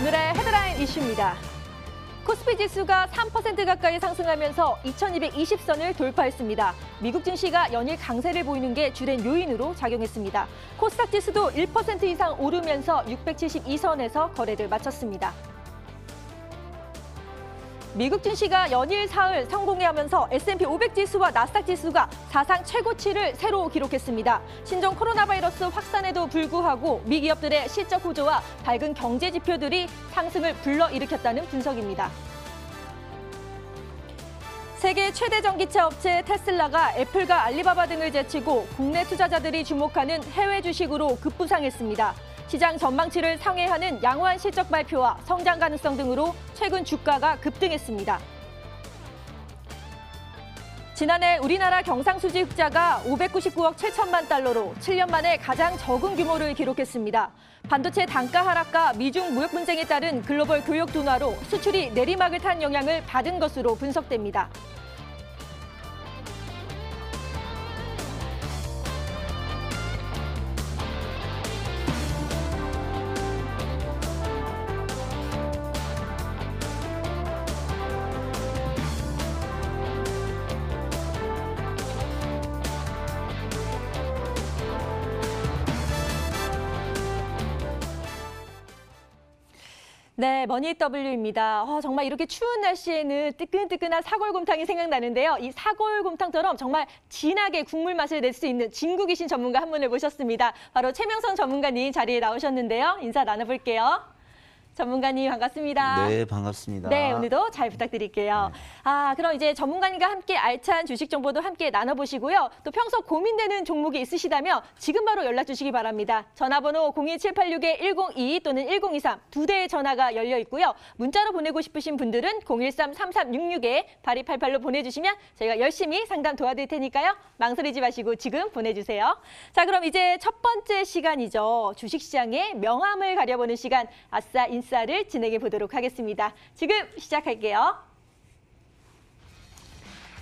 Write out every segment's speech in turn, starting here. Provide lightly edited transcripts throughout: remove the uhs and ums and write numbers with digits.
오늘의 헤드라인 이슈입니다. 코스피 지수가 3% 가까이 상승하면서 2220선을 돌파했습니다. 미국 증시가 연일 강세를 보이는 게 주된 요인으로 작용했습니다. 코스닥 지수도 1% 이상 오르면서 672선에서 거래를 마쳤습니다. 미국 증시가 연일 사흘 성공해하면서 S&P 500 지수와 나스닥 지수가 사상 최고치를 새로 기록했습니다. 신종 코로나 바이러스 확산에도 불구하고 미 기업들의 실적 호조와 밝은 경제 지표들이 상승을 불러일으켰다는 분석입니다. 세계 최대 전기차 업체 테슬라가 애플과 알리바바 등을 제치고 국내 투자자들이 주목하는 해외 주식으로 급부상했습니다. 시장 전망치를 상회하는 양호한 실적 발표와 성장 가능성 등으로 최근 주가가 급등했습니다. 지난해 우리나라 경상수지 흑자가 599억 7천만 달러로 7년 만에 가장 적은 규모를 기록했습니다. 반도체 단가 하락과 미중 무역 분쟁에 따른 글로벌 교역 둔화로 수출이 내리막을 탄 영향을 받은 것으로 분석됩니다. 네, 머니W입니다. 정말 이렇게 추운 날씨에는 뜨끈뜨끈한 사골곰탕이 생각나는데요. 이 사골곰탕처럼 정말 진하게 국물 맛을 낼 수 있는 진국이신 전문가 한 분을 모셨습니다. 바로 최명성 전문가님 자리에 나오셨는데요. 인사 나눠볼게요. 전문가님 반갑습니다. 네, 반갑습니다. 네, 오늘도 잘 부탁드릴게요. 그럼 이제 전문가님과 함께 알찬 주식 정보도 함께 나눠보시고요. 또 평소 고민되는 종목이 있으시다면 지금 바로 연락 주시기 바랍니다. 전화번호 02786-1022 또는 1023 두 대의 전화가 열려 있고요. 문자로 보내고 싶으신 분들은 013-3366-8288로 보내주시면 저희가 열심히 상담 도와드릴 테니까요. 망설이지 마시고 지금 보내주세요. 자, 그럼 이제 첫 번째 시간이죠. 주식시장의 명암을 가려보는 시간, 아싸 인싸를 진행해 보도록 하겠습니다. 지금 시작할게요.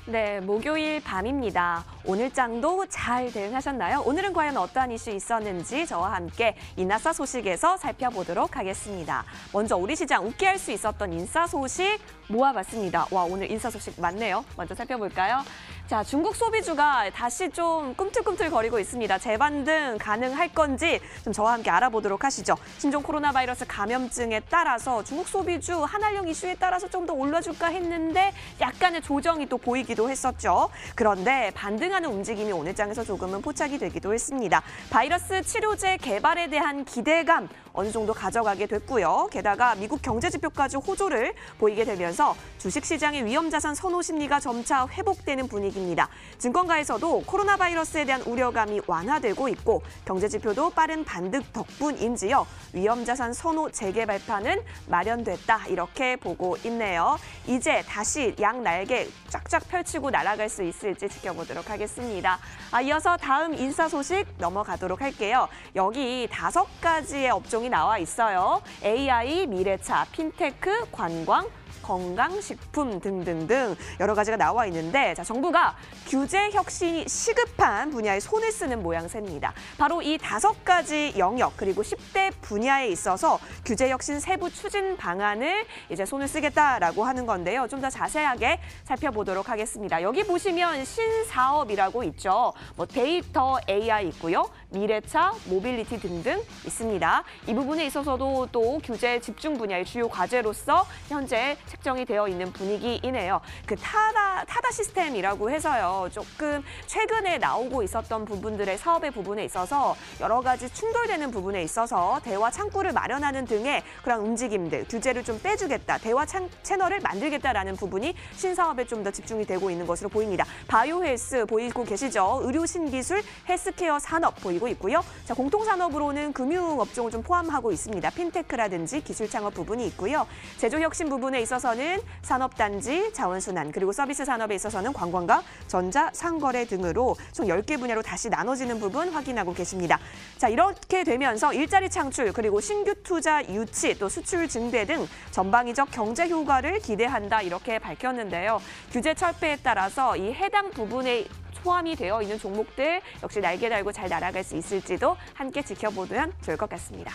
네, 목요일 밤입니다. 오늘장도 잘 대응하셨나요? 오늘은 과연 어떠한 이슈 있었는지 저와 함께 인싸 소식에서 살펴보도록 하겠습니다. 먼저 우리 시장 웃게 할 수 있었던 인싸 소식 모아봤습니다. 와, 오늘 인싸 소식 많네요. 먼저 살펴볼까요? 자, 중국 소비주가 다시 좀 꿈틀꿈틀거리고 있습니다. 재반등 가능할 건지 좀 저와 함께 알아보도록 하시죠. 신종 코로나 바이러스 감염증에 따라서 중국 소비주 한한령 이슈에 따라서 좀 더 올라줄까 했는데 약간의 조정이 또 보이기도 했었죠. 그런데 반등하는 움직임이 오늘 장에서 조금은 포착이 되기도 했습니다. 바이러스 치료제 개발에 대한 기대감 어느 정도 가져가게 됐고요. 게다가 미국 경제 지표까지 호조를 보이게 되면서 주식시장의 위험자산 선호 심리가 점차 회복되는 분위기입니다. 증권가에서도 코로나 바이러스에 대한 우려감이 완화되고 있고 경제 지표도 빠른 반등 덕분인지요. 위험자산 선호 재개발판은 마련됐다 이렇게 보고 있네요. 이제 다시 양 날개 쫙쫙 펼치고 날아갈 수 있을지 지켜보도록 하겠습니다. 이어서 다음 인싸 소식 넘어가도록 할게요. 여기 5가지의 업종이 나와 있어요. AI, 미래차, 핀테크, 관광, 건강식품 등등등 여러 가지가 나와 있는데 정부가 규제 혁신이 시급한 분야에 손을 쓰는 모양새입니다. 바로 이 5가지 영역 그리고 10대 분야에 있어서 규제 혁신 세부 추진 방안을 이제 손을 쓰겠다라고 하는 건데요. 좀 더 자세하게 살펴보도록 하겠습니다. 여기 보시면 신사업이라고 있죠. 데이터 AI 있고요. 미래차, 모빌리티 등등 있습니다. 이 부분에 있어서도 또 규제 집중 분야의 주요 과제로서 현재 책정이 되어 있는 분위기이네요. 그 타다 시스템이라고 해서요. 조금 최근에 나오고 있었던 부분들의 사업의 부분에 있어서 여러 가지 충돌되는 부분에 있어서 대화 창구를 마련하는 등의 그런 움직임들, 규제를 좀 빼주겠다, 대화 채널을 만들겠다라는 부분이 신사업에 좀 더 집중이 되고 있는 것으로 보입니다. 바이오 헬스 보이고 계시죠? 의료 신기술, 헬스케어 산업 보이고 있고요. 자, 공통산업으로는 금융업종을 좀 포함하고 있습니다. 핀테크라든지 기술 창업 부분이 있고요. 제조 혁신 부분에 있어서는 산업단지, 자원순환, 그리고 서비스 산업에 있어서는 관광과 전자, 상거래 등으로 총 10개 분야로 다시 나눠지는 부분 확인하고 계십니다. 자, 이렇게 되면서 일자리 창출, 그리고 신규 투자 유치, 또 수출 증대 등 전방위적 경제 효과를 기대한다 이렇게 밝혔는데요. 규제 철폐에 따라서 이 해당 부분에 포함이 되어 있는 종목들 역시 날개 달고 잘 날아갈 수 있을지도 함께 지켜보면 좋을 것 같습니다.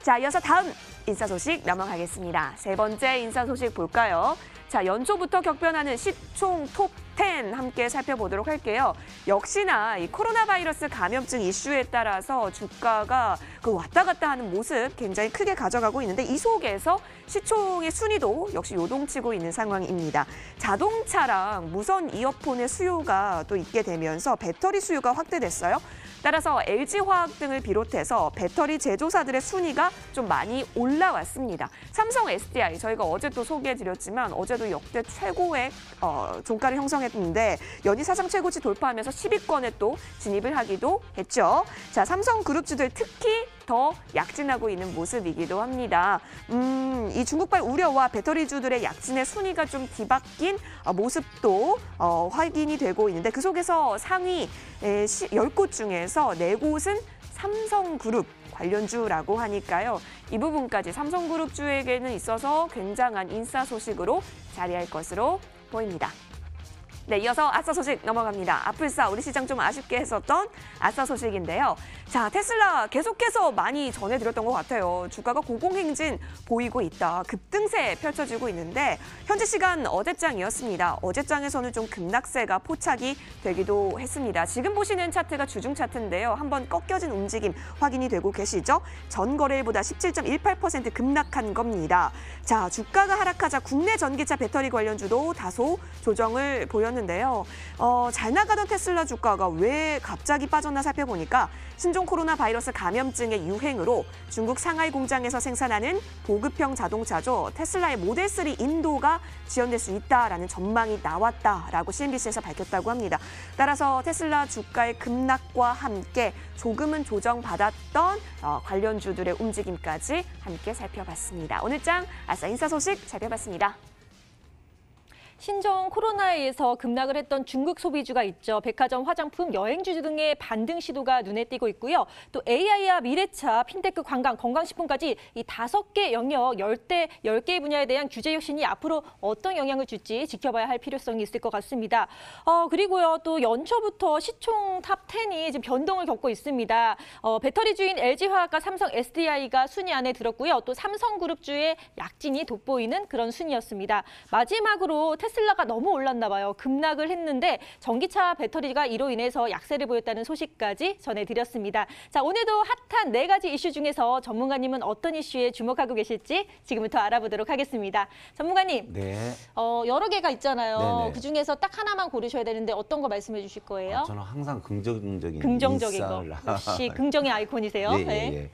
자, 이어서 다음 인싸 소식 넘어가겠습니다. 세 번째 인싸 소식 볼까요? 자, 연초부터 격변하는 시총 톱10 함께 살펴보도록 할게요. 역시나 이 코로나 바이러스 감염증 이슈에 따라서 주가가 왔다 갔다 하는 모습 굉장히 크게 가져가고 있는데 이 속에서 시총의 순위도 역시 요동치고 있는 상황입니다. 자동차랑 무선 이어폰의 수요가 또 있게 되면서 배터리 수요가 확대됐어요. 따라서 LG화학 등을 비롯해서 배터리 제조사들의 순위가 좀 많이 올라왔습니다. 삼성 SDI 저희가 어제 또 소개해드렸지만 어제도 역대 최고의 종가를 형성했는데 연이 사상 최고치 돌파하면서 10위권에 또 진입을 하기도 했죠. 자, 삼성그룹주들 특히 더 약진하고 있는 모습이기도 합니다. 이 중국발 우려와 배터리주들의 약진의 순위가 좀 뒤바뀐 모습도 확인이 되고 있는데 그 속에서 상위 10곳 중에서 4곳은 삼성그룹 관련주라고 하니까요. 이 부분까지 삼성그룹주에게는 있어서 굉장한 인싸 소식으로 자리할 것으로 보입니다. 네, 이어서 아싸 소식 넘어갑니다. 아플싸 우리 시장 좀 아쉽게 했었던 아싸 소식인데요. 자, 테슬라 계속해서 많이 전해드렸던 것 같아요. 주가가 고공행진 보이고 있다. 급등세 펼쳐지고 있는데 현재 시간 어제장이었습니다. 어제장에서는 좀 급락세가 포착이 되기도 했습니다. 지금 보시는 차트가 주중 차트인데요. 한번 꺾여진 움직임 확인이 되고 계시죠? 전 거래일보다 17.18% 급락한 겁니다. 자, 주가가 하락하자 국내 전기차 배터리 관련주도 다소 조정을 보였는데요. 잘 나가던 테슬라 주가가 왜 갑자기 빠졌나 살펴보니까 신종 코로나 바이러스 감염증의 유행으로 중국 상하이 공장에서 생산하는 보급형 자동차죠. 테슬라의 모델 3 인도가 지연될 수 있다라는 전망이 나왔다라고 CNBC에서 밝혔다고 합니다. 따라서 테슬라 주가의 급락과 함께 조금은 조정받았던 관련주들의 움직임까지 함께 살펴봤습니다. 오늘 장 아싸 인싸 소식 살펴봤습니다. 신종 코로나에 의해서 급락을 했던 중국 소비주가 있죠. 백화점, 화장품, 여행주 등의 반등 시도가 눈에 띄고 있고요. 또 AI와 미래차, 핀테크, 관광, 건강식품까지 이 5개 영역 10개 분야에 대한 규제 혁신이 앞으로 어떤 영향을 줄지 지켜봐야 할 필요성이 있을 것 같습니다. 그리고요. 또 연초부터 시총 탑10이 지금 변동을 겪고 있습니다. 배터리주인 LG화학과 삼성 SDI가 순위 안에 들었고요. 또 삼성그룹주의 약진이 돋보이는 그런 순위였습니다. 마지막으로 테슬라가 너무 올랐나 봐요. 급락을 했는데 전기차 배터리가 이로 인해서 약세를 보였다는 소식까지 전해드렸습니다. 자, 오늘도 핫한 4가지 이슈 중에서 전문가님은 어떤 이슈에 주목하고 계실지 지금부터 알아보도록 하겠습니다. 전문가님, 네. 여러 개가 있잖아요. 네네. 그중에서 딱 하나만 고르셔야 되는데 어떤 거 말씀해 주실 거예요? 저는 항상 긍정적인 긍정적인 거. 인싸를 역시 긍정의 아이콘이세요. 예, 예, 예.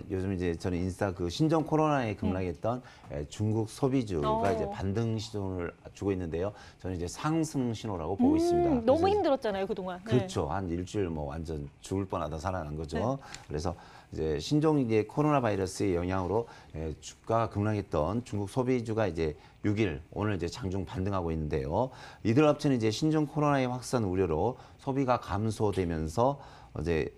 요즘 이제 저는 인싸 신종 코로나에 급락했던 중국 소비주가 이제 반등 시도를 주고 있는데요. 저는 이제 상승 신호라고 보고 있습니다. 너무 힘들었잖아요, 그동안. 그렇죠. 한 일주일 뭐 완전 죽을 뻔하다 살아난 거죠. 그래서 이제 신종 이제 코로나 바이러스의 영향으로 주가가 급락했던 중국 소비주가 이제 6일 오늘 이제 장중 반등하고 있는데요. 이들 업체는 이제 신종 코로나의 확산 우려로 소비가 감소되면서 이제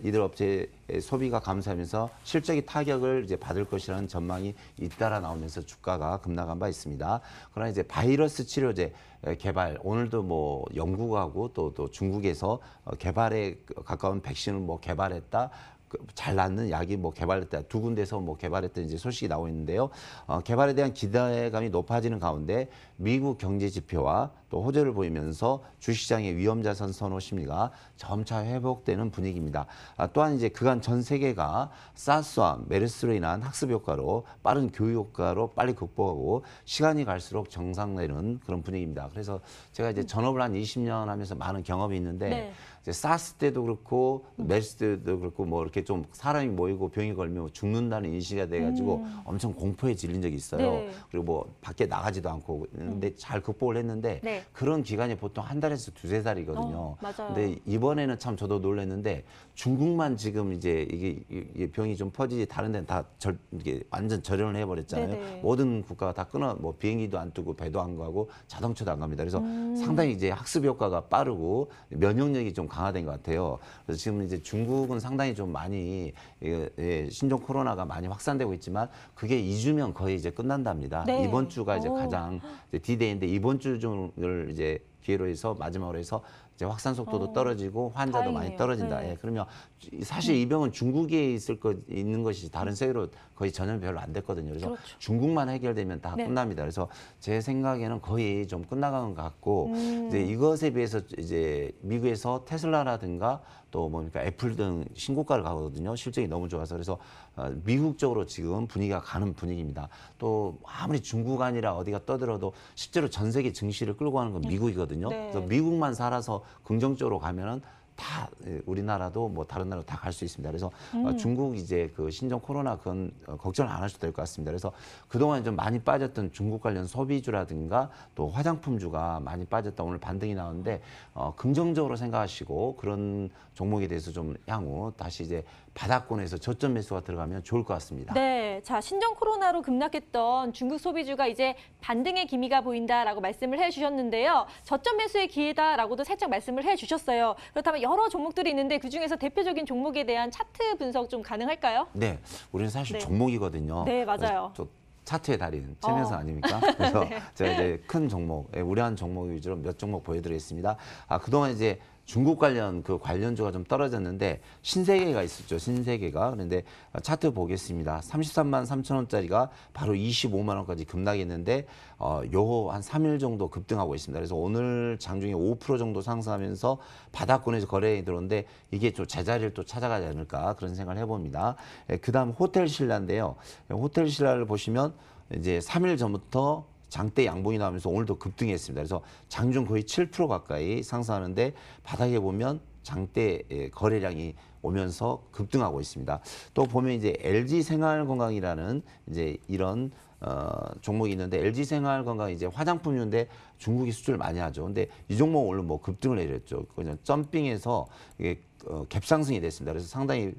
이들 업체의 소비가 감소하면서 실적이 타격을 이제 받을 것이라는 전망이 잇따라 나오면서 주가가 급락한 바 있습니다. 그러나 이제 바이러스 치료제 개발 오늘도 뭐 영국하고 또 중국에서 개발에 가까운 백신을 뭐 개발했다. 잘 낫는 약이 뭐 개발했다. 2군데서 뭐 개발했던 이제 소식이 나오고 있는데요. 개발에 대한 기대감이 높아지는 가운데 미국 경제 지표와 또 호재를 보이면서 주시장의 위험자산 선호 심리가 점차 회복되는 분위기입니다. 또한 이제 그간 전 세계가 사스와 메르스로 인한 학습 효과로 빠른 교육 효과로 빨리 극복하고 시간이 갈수록 정상되는 그런 분위기입니다. 그래서 제가 이제 전업을 한 20년 하면서 많은 경험이 있는데 이제 사스 때도 그렇고 메르스 때도 그렇고 뭐 이렇게 좀 사람이 모이고 병이 걸면 죽는다는 인식이 돼가지고 엄청 공포에 질린 적이 있어요. 그리고 뭐 밖에 나가지도 않고 근데 잘 극복을 했는데 그런 기간이 보통 한 달에서 2~3달이거든요. 맞아요. 근데 이번에는 참 저도 놀랐는데 중국만 지금 이제 이게 병이 좀 퍼지지 다른 데는 다 이게 완전 절연을 해버렸잖아요. 모든 국가가 다 끊어 뭐 비행기도 안 뜨고 배도 안 가고 자동차도 안 갑니다. 그래서 상당히 이제 학습 효과가 빠르고 면역력이 좀 강화된 것 같아요. 그래서 지금 이제 중국은 상당히 좀 많이 신종 코로나가 많이 확산되고 있지만 그게 2주면 거의 이제 끝난답니다. 이번 주가 이제 가장 이제 디데이인데 이번 주 중을 이제 기회로 해서 마지막으로 해서 이제 확산 속도도 떨어지고 환자도 많이 다행이네요. 떨어진다. 네. 예, 그러면 사실 이 병은 중국에 있는 것이 다른 세계로 거의 전염 별로 안 됐거든요. 그래서 그렇죠. 중국만 해결되면 다 네. 끝납니다. 그래서 제 생각에는 거의 좀 끝나간 것 같고 이제 이것에 비해서 이제 미국에서 테슬라라든가 또 뭡니까 애플 등 신고가를 가거든요. 실적이 너무 좋아서 그래서 미국 쪽으로 지금 분위기가 가는 분위기입니다. 또 아무리 중국 아니라 어디가 떠들어도 실제로 전 세계 증시를 끌고 가는 건 미국이거든요. 네. 그래서 미국만 살아서 긍정적으로 가면은 다 우리나라도 뭐 다른 나라도 다 갈 수 있습니다. 그래서 중국 이제 그 신종 코로나 그건 걱정 안 하셔도 될 것 같습니다. 그래서 그동안 좀 많이 빠졌던 중국 관련 소비주라든가 또 화장품주가 많이 빠졌다 오늘 반등이 나오는데 긍정적으로 생각하시고 그런 종목에 대해서 좀 향후 다시 이제 바닥권에서 저점 매수가 들어가면 좋을 것 같습니다. 네, 자 신종 코로나로 급락했던 중국 소비주가 이제 반등의 기미가 보인다라고 말씀을 해주셨는데요. 저점 매수의 기회다라고도 살짝 말씀을 해주셨어요. 그렇다면 여러 종목들이 있는데 그중에서 대표적인 종목에 대한 차트 분석 좀 가능할까요? 네, 우리는 사실 네. 종목이거든요. 네, 맞아요. 또 차트의 달인 최면서 아닙니까? 그래서 제가 이제 큰 종목, 우려한 종목 위주로 몇 종목 보여드리겠습니다. 그동안 이제 중국 관련 그 관련주가 좀 떨어졌는데 신세계가 있었죠. 신세계가. 그런데 차트 보겠습니다. 33만 3천 원짜리가 바로 25만 원까지 급락했는데 요 한 3일 정도 급등하고 있습니다. 그래서 오늘 장중에 5% 정도 상승하면서 바닥권에서 거래에 들어오는데 이게 좀 제자리를 또 찾아가지 않을까 그런 생각을 해봅니다. 그다음 호텔 신라인데요. 호텔 신라를 보시면 이제 3일 전부터 장대 양봉이 나오면서 오늘도 급등했습니다. 그래서 장중 거의 7% 가까이 상승하는데 바닥에 보면 장대 거래량이 오면서 급등하고 있습니다. 또 보면 이제 LG 생활건강이라는 이제 이런 종목이 있는데 LG 생활건강 이제 화장품인데 중국이 수출을 많이 하죠. 근데 이 종목 오늘 뭐 급등을 내렸죠. 그냥 점핑해서 이게 갭상승이 됐습니다. 그래서 상당히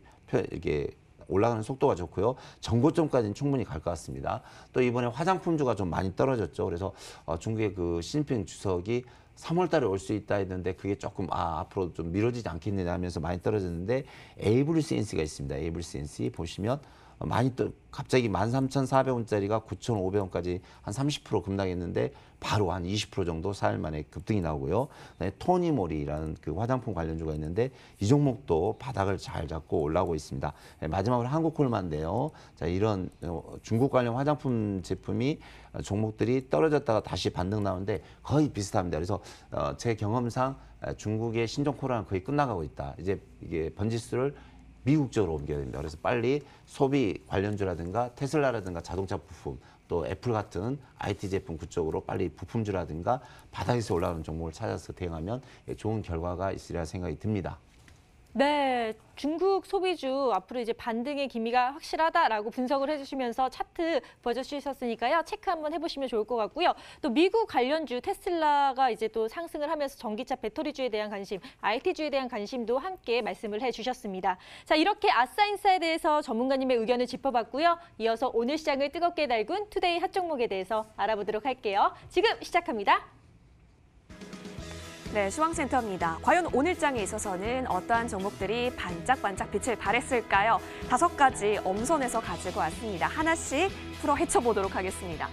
이게 올라가는 속도가 좋고요. 전고점까지는 충분히 갈 것 같습니다. 또 이번에 화장품주가 좀 많이 떨어졌죠. 그래서 중국의 그 시진핑 주석이 3월 달에 올 수 있다 했는데 그게 조금 앞으로 좀 미뤄지지 않겠느냐 하면서 많이 떨어졌는데 에이블센스가 있습니다. 에이블센스 보시면 많이 또 갑자기 13,400원짜리가 9,500원까지 한 30% 급락했는데 바로 한 20% 정도 4일 만에 급등이 나오고요. 토니모리라는 그 화장품 관련주가 있는데 이 종목도 바닥을 잘 잡고 올라오고 있습니다. 마지막으로 한국콜마인데요. 자, 이런 중국 관련 화장품 제품이 종목들이 떨어졌다가 다시 반등 나오는데 거의 비슷합니다. 그래서 제 경험상 중국의 신종 코로나는 거의 끝나가고 있다. 이제 이게 번지수를 미국 쪽으로 옮겨야 됩니다. 그래서 빨리 소비 관련주라든가 테슬라라든가 자동차 부품 또 애플 같은 IT 제품 그쪽으로 빨리 부품주라든가 바닥에서 올라오는 종목을 찾아서 대응하면 좋은 결과가 있으리라 생각이 듭니다. 네, 중국 소비주 앞으로 이제 반등의 기미가 확실하다라고 분석을 해주시면서 차트 보여주셨으니까요. 체크 한번 해보시면 좋을 것 같고요. 또 미국 관련주 테슬라가 이제 또 상승을 하면서 전기차 배터리주에 대한 관심, IT주에 대한 관심도 함께 말씀을 해주셨습니다. 자, 이렇게 아싸인사에 대해서 전문가님의 의견을 짚어봤고요. 이어서 오늘 시장을 뜨겁게 달군 투데이 핫 종목에 대해서 알아보도록 할게요. 지금 시작합니다. 네, 시황센터입니다. 과연 오늘장에 있어서는 어떠한 종목들이 반짝반짝 빛을 발했을까요? 5가지 엄선해서 가지고 왔습니다. 하나씩 풀어 헤쳐보도록 하겠습니다.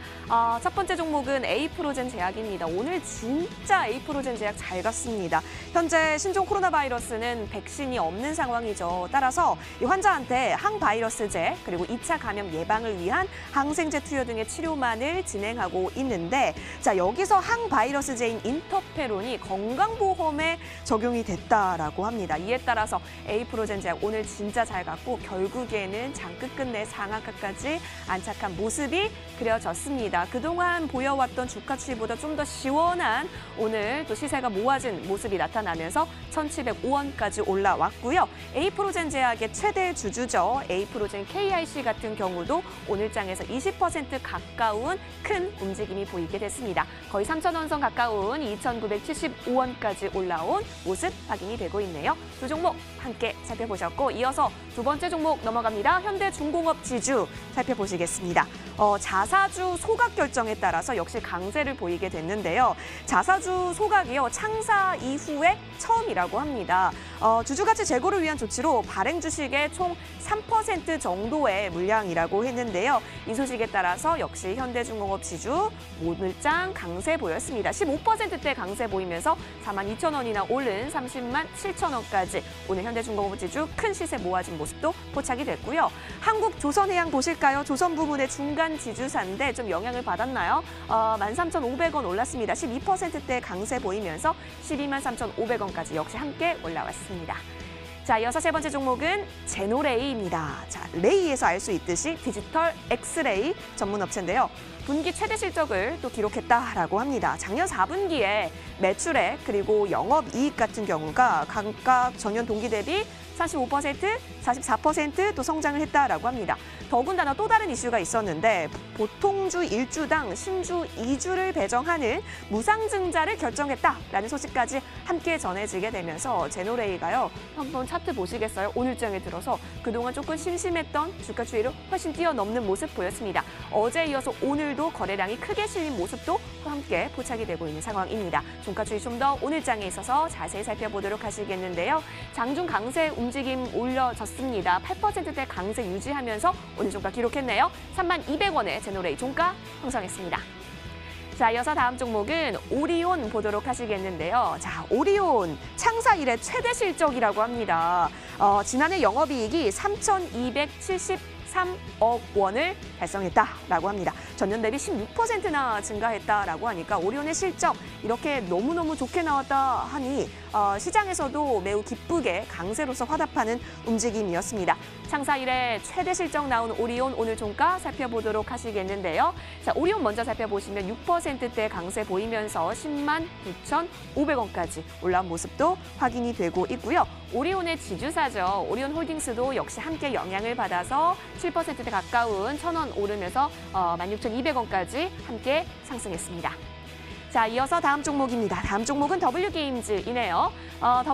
첫 번째 종목은 에이프로젠 제약입니다. 오늘 진짜 에이프로젠 제약 잘 갔습니다. 현재 신종 코로나 바이러스는 백신이 없는 상황이죠. 따라서 이 환자한테 항바이러스제 그리고 2차 감염 예방을 위한 항생제 투여 등의 치료만을 진행하고 있는데 자 여기서 항바이러스제인 인터페론이 건강보험에 적용이 됐다라고 합니다. 이에 따라서 에이프로젠 제약 오늘 진짜 잘 갔고 결국에는 장 끝끝내 상한가까지 안착한 모습이 그려졌습니다. 그동안 보여왔던 주가 추이보다 좀 더 시원한 오늘 또 시세가 모아진 모습이 나타나면서 1,705원까지 올라왔고요. 에이프로젠 제약의 최대 주주죠. 에이프로젠 KIC 같은 경우도 오늘장에서 20% 가까운 큰 움직임이 보이게 됐습니다. 거의 3,000원선 가까운 2,975원까지 올라온 모습 확인이 되고 있네요. 두 종목 함께 살펴보셨고 이어서 두 번째 종목 넘어갑니다. 현대중공업 지주 살펴보시겠습니다. 자사주 소각 결정에 따라서 역시 강세를 보이게 됐는데요. 자사주 소각이요, 창사 이후에 처음이라고 합니다. 주주가치 제고를 위한 조치로 발행 주식의 총 3% 정도의 물량이라고 했는데요. 이 소식에 따라서 역시 현대중공업 지주 오늘장 강세 보였습니다. 15%대 강세 보이면서 42,000원이나 오른 30만 7천원까지 오늘 현대중공업 지주 큰 시세 모아진 모습도 포착이 됐고요. 한국조선해양 보실까요? 조선 부문의 중간 지주사인데 좀 영향을 받았나요? 13,500원 올랐습니다. 12%대 강세 보이면서 12만 3,500원까지 역시 함께 올라왔습니다. 자, 이어서 세 번째 종목은 제노레이입니다. 자, 레이에서 알 수 있듯이 디지털 엑스레이 전문 업체인데요. 분기 최대 실적을 또 기록했다라고 합니다. 작년 4분기에 매출액 그리고 영업이익 같은 경우가 각각 전년 동기 대비 45%, 44% 또 성장을 했다라고 합니다. 더군다나 또 다른 이슈가 있었는데 보통주 1주당 신주 2주를 배정하는 무상증자를 결정했다라는 소식까지 함께 전해지게 되면서 제노레이가요. 한번 차트 보시겠어요? 오늘장에 들어서 그동안 조금 심심했던 주가 추이를 훨씬 뛰어넘는 모습 보였습니다. 어제 이어서 오늘도 거래량이 크게 실린 모습도 함께 포착이 되고 있는 상황입니다. 종가 추이 좀 더 오늘장에 있어서 자세히 살펴보도록 하시겠는데요. 장중 강세 움직임 올려졌습니다. 8%대 강세 유지하면서 오늘 종가 기록했네요. 32,200원에 제노레이 종가 형성했습니다. 자, 이어서 다음 종목은 오리온 보도록 하시겠는데요. 자, 오리온 창사 이래 최대 실적이라고 합니다. 지난해 영업이익이 3,273억 원을 달성했다라고 합니다. 전년 대비 16%나 증가했다라고 하니까 오리온의 실적 이렇게 너무너무 좋게 나왔다 하니 시장에서도 매우 기쁘게 강세로서 화답하는 움직임이었습니다. 창사 이래 최대 실적 나온 오리온 오늘 종가 살펴보도록 하시겠는데요. 자, 오리온 먼저 살펴보시면 6%대 강세 보이면서 10만 9,500원까지 올라온 모습도 확인이 되고 있고요. 오리온의 지주사죠. 오리온 홀딩스도 역시 함께 영향을 받아서 7%대 가까운 1,000원 오르면서 16,200원까지 함께 상승했습니다. 자, 이어서 다음 종목입니다. 다음 종목은 W게임즈이네요.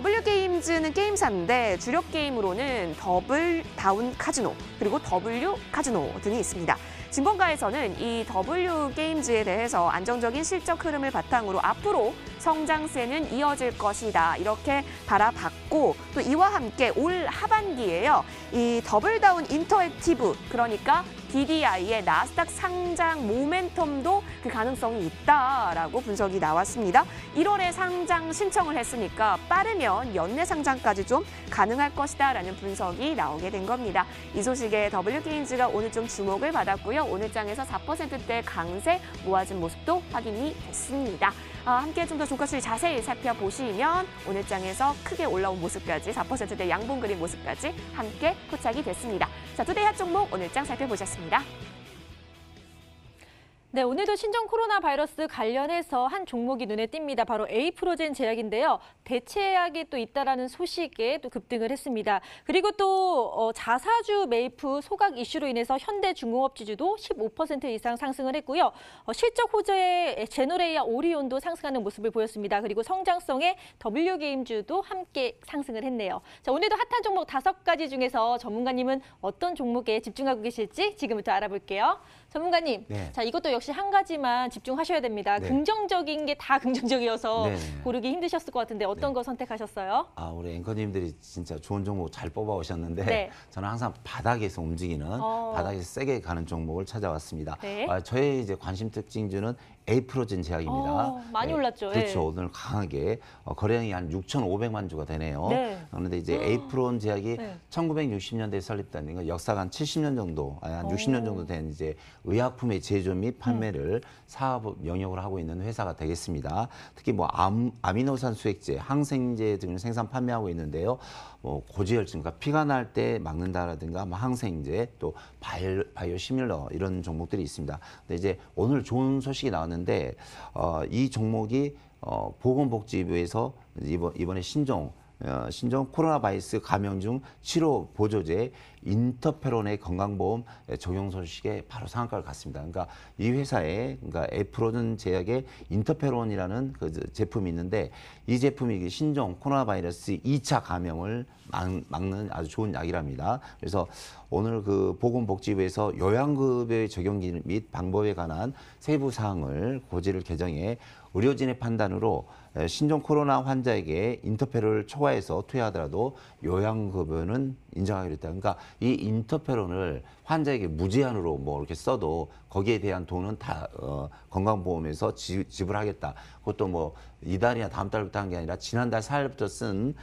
W게임즈는 게임사인데 주력 게임으로는 더블 다운 카지노 그리고 W 카지노 등이 있습니다. 증권가에서는 이 W게임즈에 대해서 안정적인 실적 흐름을 바탕으로 앞으로 성장세는 이어질 것이다. 이렇게 바라봤고 또 이와 함께 올 하반기에요. 이 더블다운 인터액티브 그러니까 DDI의 나스닥 상장 모멘텀도 그 가능성이 있다라고 분석이 나왔습니다. 1월에 상장 신청을 했으니까 빠르면 연내 상장까지 좀 가능할 것이다라는 분석이 나오게 된 겁니다. 이 소식에 W게임즈가 오늘 좀 주목을 받았고요. 오늘장에서 4%대 강세 모아진 모습도 확인이 됐습니다. 함께 좀 더 주가 추이 자세히 살펴보시면 오늘장에서 크게 올라온 모습까지 4%대 양봉 그린 모습까지 함께 포착이 됐습니다. 자, 투데이 핫 종목 오늘장 살펴보셨습니다. 네, 오늘도 신종 코로나 바이러스 관련해서 한 종목이 눈에 띕니다. 바로 에이프로젠 제약인데요. 대체약이 또 있다라는 소식에 또 급등을 했습니다. 그리고 또 자사주 메이프 소각 이슈로 인해서 현대중공업 지주도 15% 이상 상승을 했고요. 실적 호재의 제노레이와 오리온도 상승하는 모습을 보였습니다. 그리고 성장성의 W게임즈도 함께 상승을 했네요. 자, 오늘도 핫한 종목 5가지 중에서 전문가님은 어떤 종목에 집중하고 계실지 지금부터 알아볼게요. 전문가님, 네. 자, 이것도 역시 한 가지만 집중하셔야 됩니다. 네. 긍정적인 게 다 긍정적이어서 네. 고르기 힘드셨을 것 같은데 어떤 네. 거 선택하셨어요? 우리 앵커님들이 진짜 좋은 종목 잘 뽑아 오셨는데 네. 저는 항상 바닥에서 움직이는 바닥에서 세게 가는 종목을 찾아왔습니다. 네. 저의 이제 관심 특징주는 에이프로젠 제약입니다. 많이 올랐죠. 그렇죠. 예. 오늘 강하게 거래량이 한 6,500만 주가 되네요. 네. 그런데 이제 에이프론 제약이 네. 1960년대에 설립된 거 역사가 한 70년 정도, 한 60년 정도 된 이제 의약품의 제조 및 판매를 사업 영역으로 하고 있는 회사가 되겠습니다. 특히 뭐 아미노산 수액제, 항생제 등을 생산 판매하고 있는데요. 뭐 고지혈증, 그러니까 피가 날 때 막는다라든가 뭐 항생제, 또 바이오 시밀러 이런 종목들이 있습니다. 근데 이제 오늘 좋은 소식이 나왔는데 이 종목이 보건복지부에서 이번에 신종 신종 코로나 바이러스 감염 중 치료 보조제 인터페론의 건강보험 적용 소식에 바로 상한가를 갔습니다. 그러니까 이 회사에 그러니까 에프로든 제약의 인터페론이라는 그 제품이 있는데 이 제품이 신종 코로나 바이러스 2차 감염을 막는 아주 좋은 약이랍니다. 그래서 오늘 그 보건복지부에서 요양급여의 적용기 및 방법에 관한 세부 사항을 고지를 개정해 의료진의 판단으로 신종 코로나 환자에게 인터페론을 초과해서 투여하더라도 요양급여는 인정하기로 했다. 그러니까 이 인터페론을 환자에게 무제한으로 뭐 이렇게 써도 거기에 대한 돈은 다 건강보험에서 지불하겠다. 그것도 뭐 이달이나 다음 달부터 한 게 아니라 지난달 4일부터 쓴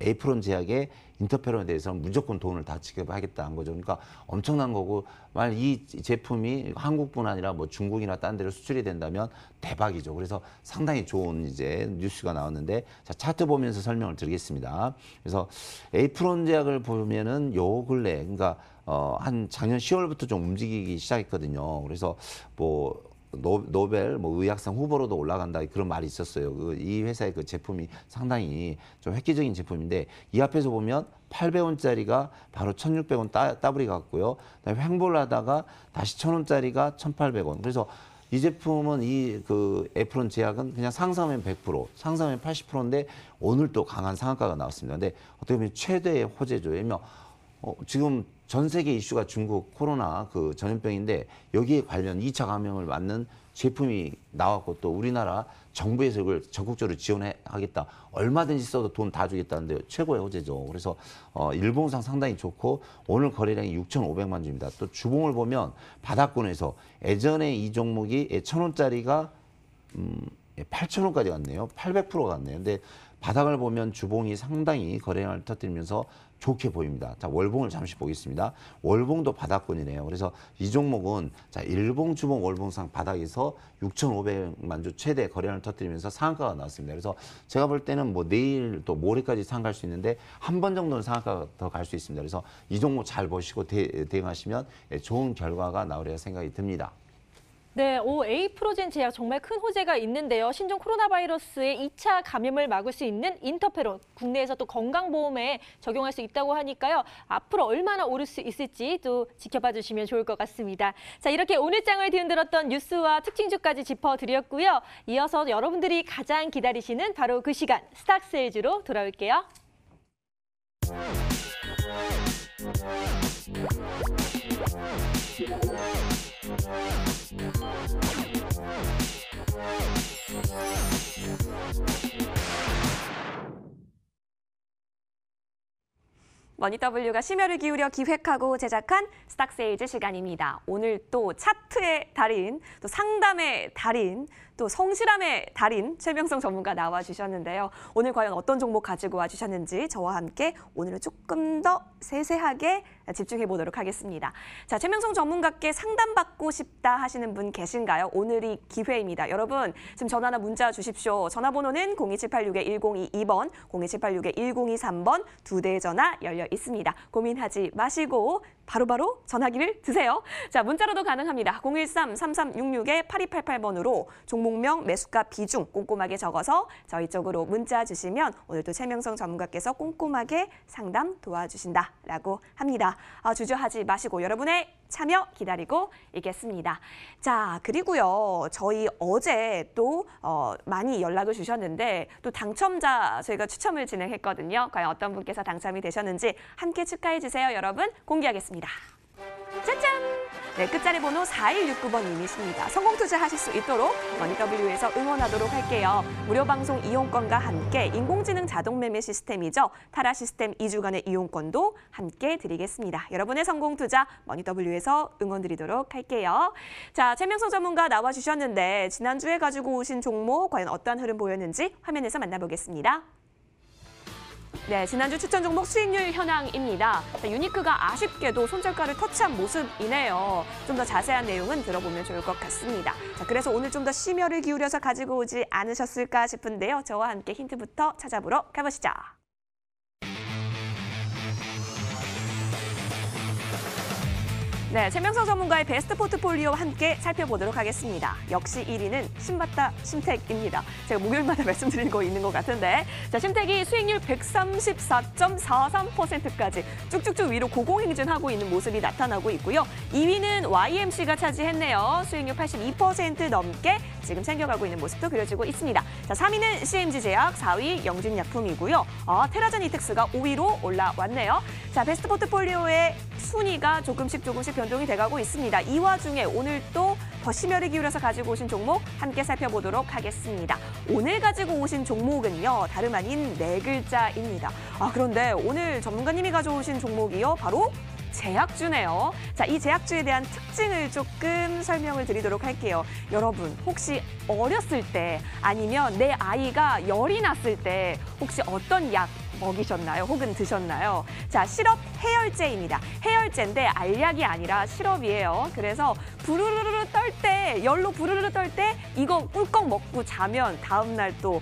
에이프론 제약의 인터페론에 대해서는 무조건 돈을 다 지급하겠다 한 거죠. 그러니까 엄청난 거고 만약 이 제품이 한국뿐 아니라 뭐 중국이나 딴 데로 수출이 된다면 대박이죠. 그래서 상당히 좋은 이제 뉴스가 나왔는데 자, 차트 보면서 설명을 드리겠습니다. 그래서 에이프론 제약을 보면은 요 근래 그러니까 한 작년 10월부터 좀 움직이기 시작했거든요. 그래서 뭐 노벨 뭐 의학상 후보로도 올라간다 그런 말이 있었어요. 이 회사의 그 제품이 상당히 좀 획기적인 제품인데 이 앞에서 보면 800원짜리가 바로 1,600원 따블이 갔고요. 그다음에 횡보를 하다가 다시 1,000원짜리가 1,800원. 그래서 이 제품은 이 그 에프론 제약은 그냥 상승하면 100%, 상승하면 80%인데 오늘 또 강한 상한가가 나왔습니다. 근데 어떻게 보면 최대의 호재죠. 왜냐면 지금 전 세계 이슈가 중국 코로나 그 전염병인데 여기에 관련 2차 감염을 맞는 제품이 나왔고 또 우리나라 정부에서 이걸 적극적으로 지원하겠다. 얼마든지 써도 돈 다 주겠다는데 최고의 호재죠. 그래서 일봉상 상당히 좋고 오늘 거래량이 6,500만 주입니다. 또 주봉을 보면 바닥권에서 예전에 이 종목이 1,000원짜리가 8,000원까지 갔네요. 800% 갔네요. 근데 바닥을 보면 주봉이 상당히 거래량을 터뜨리면서 좋게 보입니다. 자, 월봉을 잠시 보겠습니다. 월봉도 바닥권이네요. 그래서 이 종목은 자, 일봉, 주봉, 월봉상 바닥에서 6,500만 주 최대 거래량을 터뜨리면서 상한가가 나왔습니다. 그래서 제가 볼 때는 뭐 내일 또 모레까지 상한갈 수 있는데 한 번 정도는 상한가가 더 갈 수 있습니다. 그래서 이 종목 잘 보시고 대응하시면 좋은 결과가 나오리라 생각이 듭니다. 네, 에이프로젠 제약 정말 큰 호재가 있는데요. 신종 코로나 바이러스의 2차 감염을 막을 수 있는 인터페론, 국내에서 또 건강보험에 적용할 수 있다고 하니까요. 앞으로 얼마나 오를 수 있을지 또 지켜봐 주시면 좋을 것 같습니다. 자, 이렇게 오늘 장을 뒤흔들었던 뉴스와 특징주까지 짚어드렸고요. 이어서 여러분들이 가장 기다리시는 바로 그 시간, 스탁스에이즈로 돌아올게요. 머니W가 심혈을 기울여 기획하고 제작한 스탁세일즈 시간입니다. 오늘 또 차트의 달인, 또 상담의 달인, 또 성실함의 달인 최명성 전문가 나와주셨는데요. 오늘 과연 어떤 종목 가지고 와주셨는지 저와 함께 오늘은 조금 더 세세하게 집중해 보도록 하겠습니다. 자, 최명성 전문가께 상담받고 싶다 하시는 분 계신가요? 오늘이 기회입니다. 여러분 지금 전화나 문자 주십시오. 전화번호는 02786-1022번, 02786-1023번 두 대의 전화 열려 있습니다. 고민하지 마시고 바로바로 전화기를 드세요. 자, 문자로도 가능합니다. 013-3366-8288번으로 종목명, 매수가, 비중 꼼꼼하게 적어서 저희 쪽으로 문자 주시면 오늘도 최명성 전문가께서 꼼꼼하게 상담 도와주신다라고 합니다. 주저하지 마시고 여러분의 참여 기다리고 있겠습니다. 자, 그리고요. 저희 어제 또 많이 연락을 주셨는데 또 당첨자 저희가 추첨을 진행했거든요. 과연 어떤 분께서 당첨이 되셨는지 함께 축하해 주세요. 여러분 공개하겠습니다. 짜잔! 네, 끝자리 번호 4169번님이십니다. 성공 투자하실 수 있도록 머니W에서 응원하도록 할게요. 무료 방송 이용권과 함께 인공지능 자동 매매 시스템이죠. 타라 시스템 2주간의 이용권도 함께 드리겠습니다. 여러분의 성공 투자 머니W에서 응원 드리도록 할게요. 자, 최명성 전문가 나와주셨는데 지난주에 가지고 오신 종목 과연 어떠한 흐름 보였는지 화면에서 만나보겠습니다. 네, 지난주 추천 종목 수익률 현황입니다. 자, 유니크가 아쉽게도 손절가를 터치한 모습이네요. 좀 더 자세한 내용은 들어보면 좋을 것 같습니다. 자, 그래서 오늘 좀 더 심혈을 기울여서 가지고 오지 않으셨을까 싶은데요. 저와 함께 힌트부터 찾아보러 가보시죠. 네, 최명성 전문가의 베스트 포트폴리오와 함께 살펴보도록 하겠습니다. 역시 1위는 신바타 심택입니다. 제가 목요일마다 말씀드리는 거 있는 것 같은데, 자, 심택이 수익률 134.43%까지 쭉쭉쭉 위로 고공행진하고 있는 모습이 나타나고 있고요. 2위는 YMC가 차지했네요. 수익률 82% 넘게 지금 챙겨가고 있는 모습도 그려지고 있습니다. 자, 3위는 CMG제약, 4위 영진약품이고요. 테라젠 이텍스가 5위로 올라왔네요. 자, 베스트 포트폴리오의 순위가 조금씩 변동이 돼가고 있습니다. 이 와중에 오늘 또 더 심혈을 기울여서 가지고 오신 종목 함께 살펴보도록 하겠습니다. 오늘 가지고 오신 종목은요, 다름 아닌 4글자입니다. 그런데 오늘 전문가님이 가져오신 종목이요, 바로 제약주네요. 자, 이 제약주에 대한 특징을 조금 설명을 드리도록 할게요. 여러분, 혹시 어렸을 때 아니면 내 아이가 열이 났을 때 혹시 어떤 약 먹이셨나요? 혹은 드셨나요? 자, 시럽 해열제입니다. 해열제인데 알약이 아니라 시럽이에요. 그래서 부르르르 떨 때, 열로 부르르르 떨 때 이거 꿀꺽 먹고 자면 다음날 또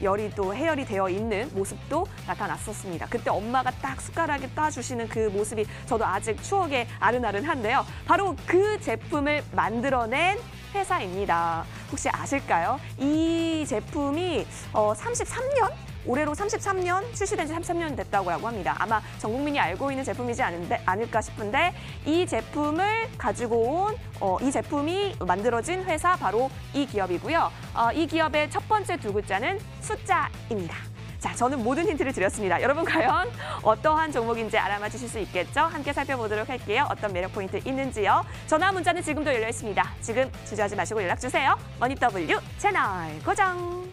열이 또 해열이 되어 있는 모습도 나타났었습니다. 그때 엄마가 딱 숟가락에 따주시는 그 모습이 저도 아직 추억에 아른아른한데요. 바로 그 제품을 만들어낸 회사입니다. 혹시 아실까요? 이 제품이 33년? 올해로 33년, 출시된 지 33년 됐다고 합니다. 아마 전 국민이 알고 있는 제품이지 않을까 싶은데, 이 제품을 가지고 온, 이 제품이 만들어진 회사 바로 이 기업이고요. 이 기업의 첫 번째 2글자는 숫자입니다. 자, 저는 모든 힌트를 드렸습니다. 여러분 과연 어떠한 종목인지 알아맞 히실 수 있겠죠? 함께 살펴보도록 할게요. 어떤 매력 포인트 있는지요. 전화 문자는 지금도 열려 있습니다. 지금 주저하지 마시고 연락 주세요. 머니W 채널 고정.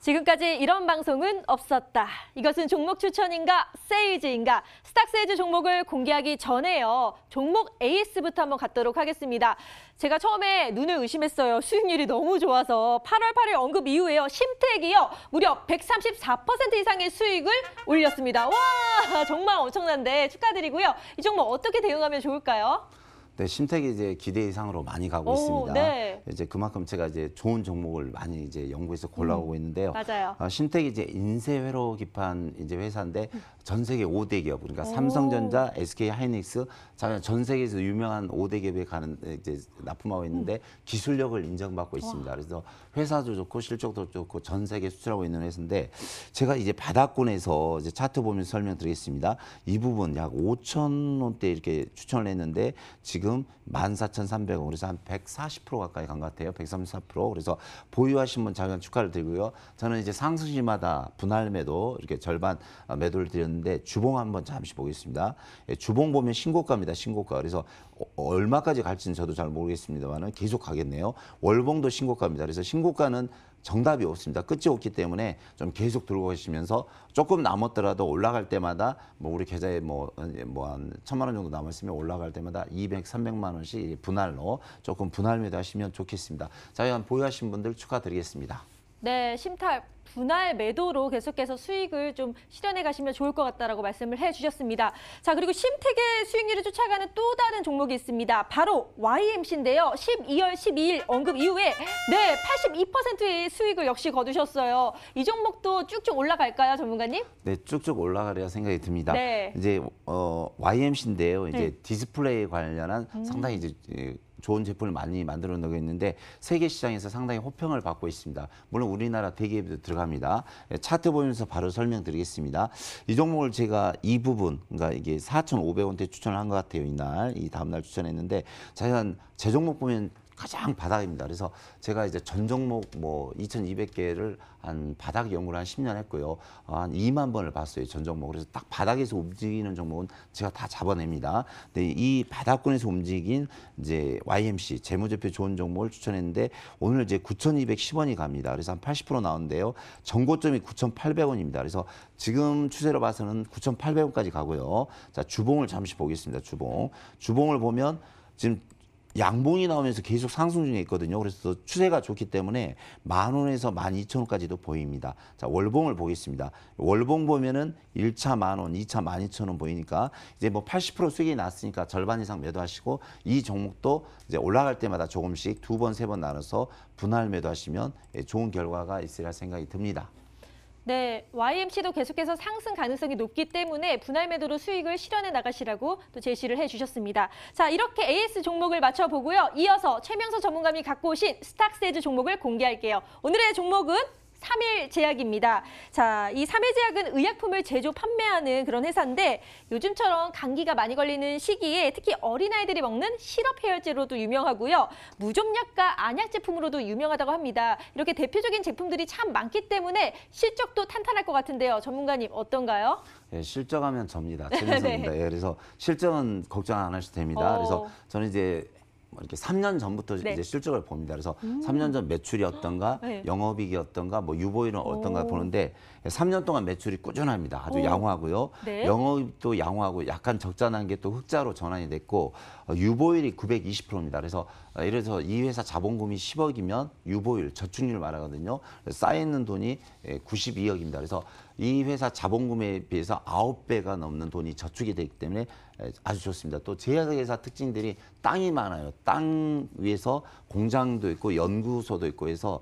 지금까지 이런 방송은 없었다. 이것은 종목 추천인가 세일즈인가? 스탁세일즈 종목을 공개하기 전에요. 종목 에이스부터 한번 갖도록 하겠습니다. 제가 처음에 눈을 의심했어요. 수익률이 너무 좋아서 8월 8일 언급 이후에요. 심택이요. 무려 134% 이상의 수익을 올렸습니다. 와, 정말 엄청난데 축하드리고요. 이 종목 어떻게 대응하면 좋을까요? 네, 심택이 이제 기대 이상으로 많이 가고 있습니다. 네. 이제 그만큼 제가 이제 좋은 종목을 많이 이제 연구해서 골라오고 있는데요. 맞아요. 심택이 이제 인쇄 회로 기판 이제 회사인데 전 세계 5대 기업, 그러니까 삼성전자, SK 하이닉스, 전 세계에서 유명한 5대 기업에 가는 이제 납품하고 있는데 기술력을 인정받고 있습니다. 그래서 회사도 좋고 실적도 좋고 전 세계 수출하고 있는 회사인데, 제가 이제 바닥권에서 이제 차트 보면서 설명드리겠습니다. 이 부분 약 5천 원대 이렇게 추천을 했는데 지금 14,300원, 그래서 한 140% 가까이 간 것 같아요. 134%. 그래서 보유하신 분 잠깐 축하를 드리고요. 저는 이제 상승시마다 분할 매도 이렇게 절반 매도를 드렸는데, 주봉 한번 잠시 보겠습니다. 예, 주봉 보면 신고가입니다. 신고가. 그래서 얼마까지 갈지는 저도 잘 모르겠습니다만 계속 가겠네요. 월봉도 신고가입니다. 그래서 신고가는 정답이 없습니다. 끝이 없기 때문에 좀 계속 들고 가시면서 조금 남았더라도 올라갈 때마다 뭐 우리 계좌에 뭐 한 1,000만 원 정도 남았으면 올라갈 때마다 200, 300만 원씩 분할로 조금 분할 매도하시면 좋겠습니다. 자, 보유하신 분들 축하드리겠습니다. 네, 심탁 분할 매도로 계속해서 수익을 좀 실현해 가시면 좋을 것 같다라고 말씀을 해주셨습니다. 자, 그리고 심택의 수익률을 쫓아가는 또 다른 종목이 있습니다. 바로 YMC인데요. 12월 12일 언급 이후에 82%의 수익을 역시 거두셨어요. 이 종목도 쭉쭉 올라갈까요, 전문가님? 네, 쭉쭉 올라가리라 생각이 듭니다. 네. 이제 YMC인데요. 이제 디스플레이 관련한 상당히 이제 좋은 제품을 많이 만들어 놓고 있는데 세계 시장에서 상당히 호평을 받고 있습니다. 물론 우리나라 대기업도 들어갑니다. 차트 보면서 바로 설명드리겠습니다. 이 종목을 제가 이 부분, 그러니까 이게 4,500원대 추천을 한 것 같아요. 이날, 이 다음날 추천했는데 제 종목 보면 가장 바닥입니다. 그래서 제가 이제 전 종목 뭐 2,200개를 한 바닥 연구를 한 10년 했고요. 한 2만 번을 봤어요. 전 종목. 그래서 딱 바닥에서 움직이는 종목은 제가 다 잡아냅니다. 근데 이 바닥권에서 움직인 이제 YMC 재무제표 좋은 종목을 추천했는데 오늘 이제 9,210원이 갑니다. 그래서 한 80% 나오는데요. 전고점이 9,800원입니다. 그래서 지금 추세로 봐서는 9,800원까지 가고요. 자, 주봉을 잠시 보겠습니다. 주봉을 보면 지금 양봉이 나오면서 계속 상승 중에 있거든요. 그래서 추세가 좋기 때문에 10,000원에서 12,000원까지도 보입니다. 자, 월봉을 보겠습니다. 월봉 보면은 1차 10,000원, 2차 12,000원 보이니까 이제 뭐 80% 수익이 났으니까 절반 이상 매도하시고 이 종목도 이제 올라갈 때마다 조금씩 2번, 3번 나눠서 분할 매도하시면 좋은 결과가 있으리라 생각이 듭니다. 네, YMC도 계속해서 상승 가능성이 높기 때문에 분할 매도로 수익을 실현해 나가시라고 또 제시를 해주셨습니다. 자, 이렇게 AS 종목을 맞춰보고요. 이어서 최명서 전문가님이 갖고 오신 스탁세즈 종목을 공개할게요. 오늘의 종목은 3일제약입니다. 자, 이 3일제약은 의약품을 제조 판매하는 그런 회사인데 요즘처럼 감기가 많이 걸리는 시기에 특히 어린아이들이 먹는 시럽 해열제로도 유명하고요. 무좀약과 안약 제품으로도 유명하다고 합니다. 이렇게 대표적인 제품들이 참 많기 때문에 실적도 탄탄할 것 같은데요. 전문가님 어떤가요? 예, 실적하면 접니다. 최명석입니다. 네. 예, 그래서 실적은 걱정 안 하셔도 됩니다. 그래서 저는 이제 이렇게 3년 전부터 네. 이제 실적을 봅니다. 그래서 3년 전 매출이 어떤가, 네. 영업이익이 어떤가, 뭐 유보율은 어떤가 보는데 3년 동안 매출이 꾸준합니다. 아주 양호하고요. 네. 영업이익도 양호하고 약간 적자 난 게 또 흑자로 전환이 됐고 유보율이 920%입니다. 그래서 이래서 이 회사 자본금이 10억이면 유보율, 저축률 말하거든요. 쌓여있는 돈이 92억입니다. 그래서 이 회사 자본금에 비해서 9배가 넘는 돈이 저축이 되기 때문에 아주 좋습니다. 또 제약회사 특징들이 땅이 많아요. 땅 위에서 공장도 있고 연구소도 있고 해서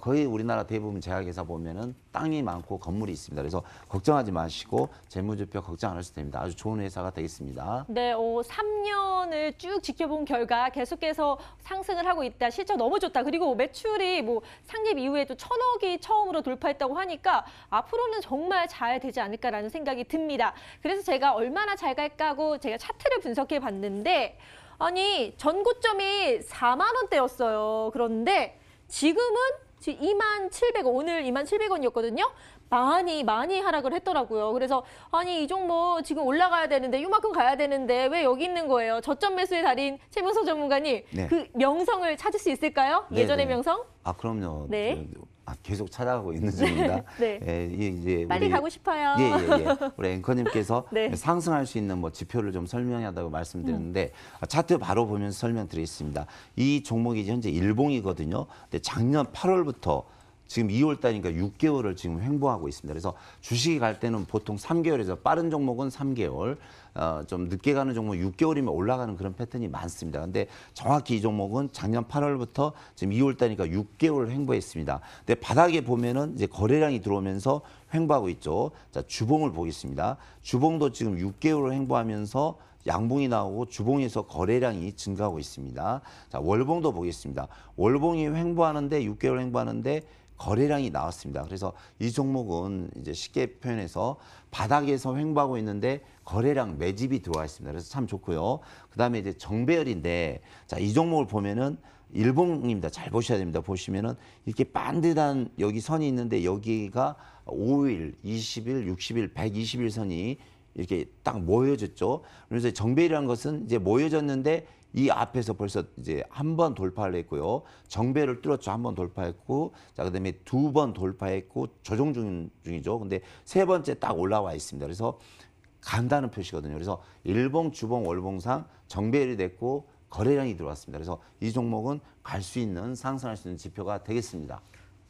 거의 우리나라 대부분 제약회사 보면은 땅이 많고 건물이 있습니다. 그래서 걱정하지 마시고 재무제표 걱정 안 하셔도 됩니다. 아주 좋은 회사가 되겠습니다. 네, 3년을 쭉 지켜본 결과 계속해서 상승을 하고 있다. 실적 너무 좋다. 그리고 매출이 뭐 상립 이후에도 1,000억이 처음으로 돌파했다고 하니까 앞으로는 정말 잘 되지 않을까라는 생각이 듭니다. 그래서 제가 얼마나 잘 갈까 하고 제가 차트를 분석해 봤는데 아니 전고점이 4만 원대였어요. 그런데 지금은 27,700원, 오늘 27,000원이었거든요. 많이 하락을 했더라고요. 그래서 아니 이 종목 지금 올라가야 되는데 이만큼 가야 되는데 왜 여기 있는 거예요? 저점 매수의 달인 최명서 전문가님 네. 그 명성을 찾을 수 있을까요? 네, 예전의 네. 명성? 아, 그럼요. 네. 계속 찾아가고 있는 중입니다. 네. 예, 이제 빨리 가고 싶어요. 예. 우리 앵커님께서 네. 상승할 수 있는 뭐 지표를 좀 설명하다고 말씀드렸는데 차트 바로 보면서 설명드리겠습니다. 이 종목이 현재 일봉이거든요. 근데 작년 8월부터 지금 2월 달이니까 6개월을 지금 횡보하고 있습니다. 그래서 주식이 갈 때는 보통 3개월에서 빠른 종목은 3개월, 좀 늦게 가는 종목 6개월이면 올라가는 그런 패턴이 많습니다. 근데 정확히 이 종목은 작년 8월부터 지금 2월 달이니까 6개월 횡보했습니다. 근데 바닥에 보면은 이제 거래량이 들어오면서 횡보하고 있죠. 자, 주봉을 보겠습니다. 주봉도 지금 6개월을 횡보하면서 양봉이 나오고 주봉에서 거래량이 증가하고 있습니다. 자, 월봉도 보겠습니다. 월봉이 횡보하는데 6개월 횡보하는데 거래량이 나왔습니다. 그래서 이 종목은 이제 쉽게 표현해서 바닥에서 횡보하고 있는데 거래량 매집이 들어와 있습니다. 그래서 참 좋고요. 그다음에 이제 정배열인데 자, 이 종목을 보면은 일봉입니다. 잘 보셔야 됩니다. 보시면은 이렇게 반듯한 여기 선이 있는데 여기가 5일, 20일, 60일, 120일 선이 이렇게 딱 모여졌죠. 그래서 정배열이라는 것은 이제 모여졌는데 이 앞에서 벌써 이제 한 번 돌파를 했고요. 정배를 뚫었죠. 한 번 돌파했고, 자, 그다음에 2번 돌파했고, 조정 중이죠. 근데 3번째 딱 올라와 있습니다. 그래서 간다는 표시거든요. 그래서 일봉, 주봉, 월봉상 정배열이 됐고, 거래량이 들어왔습니다. 그래서 이 종목은 갈 수 있는, 상승할 수 있는 지표가 되겠습니다.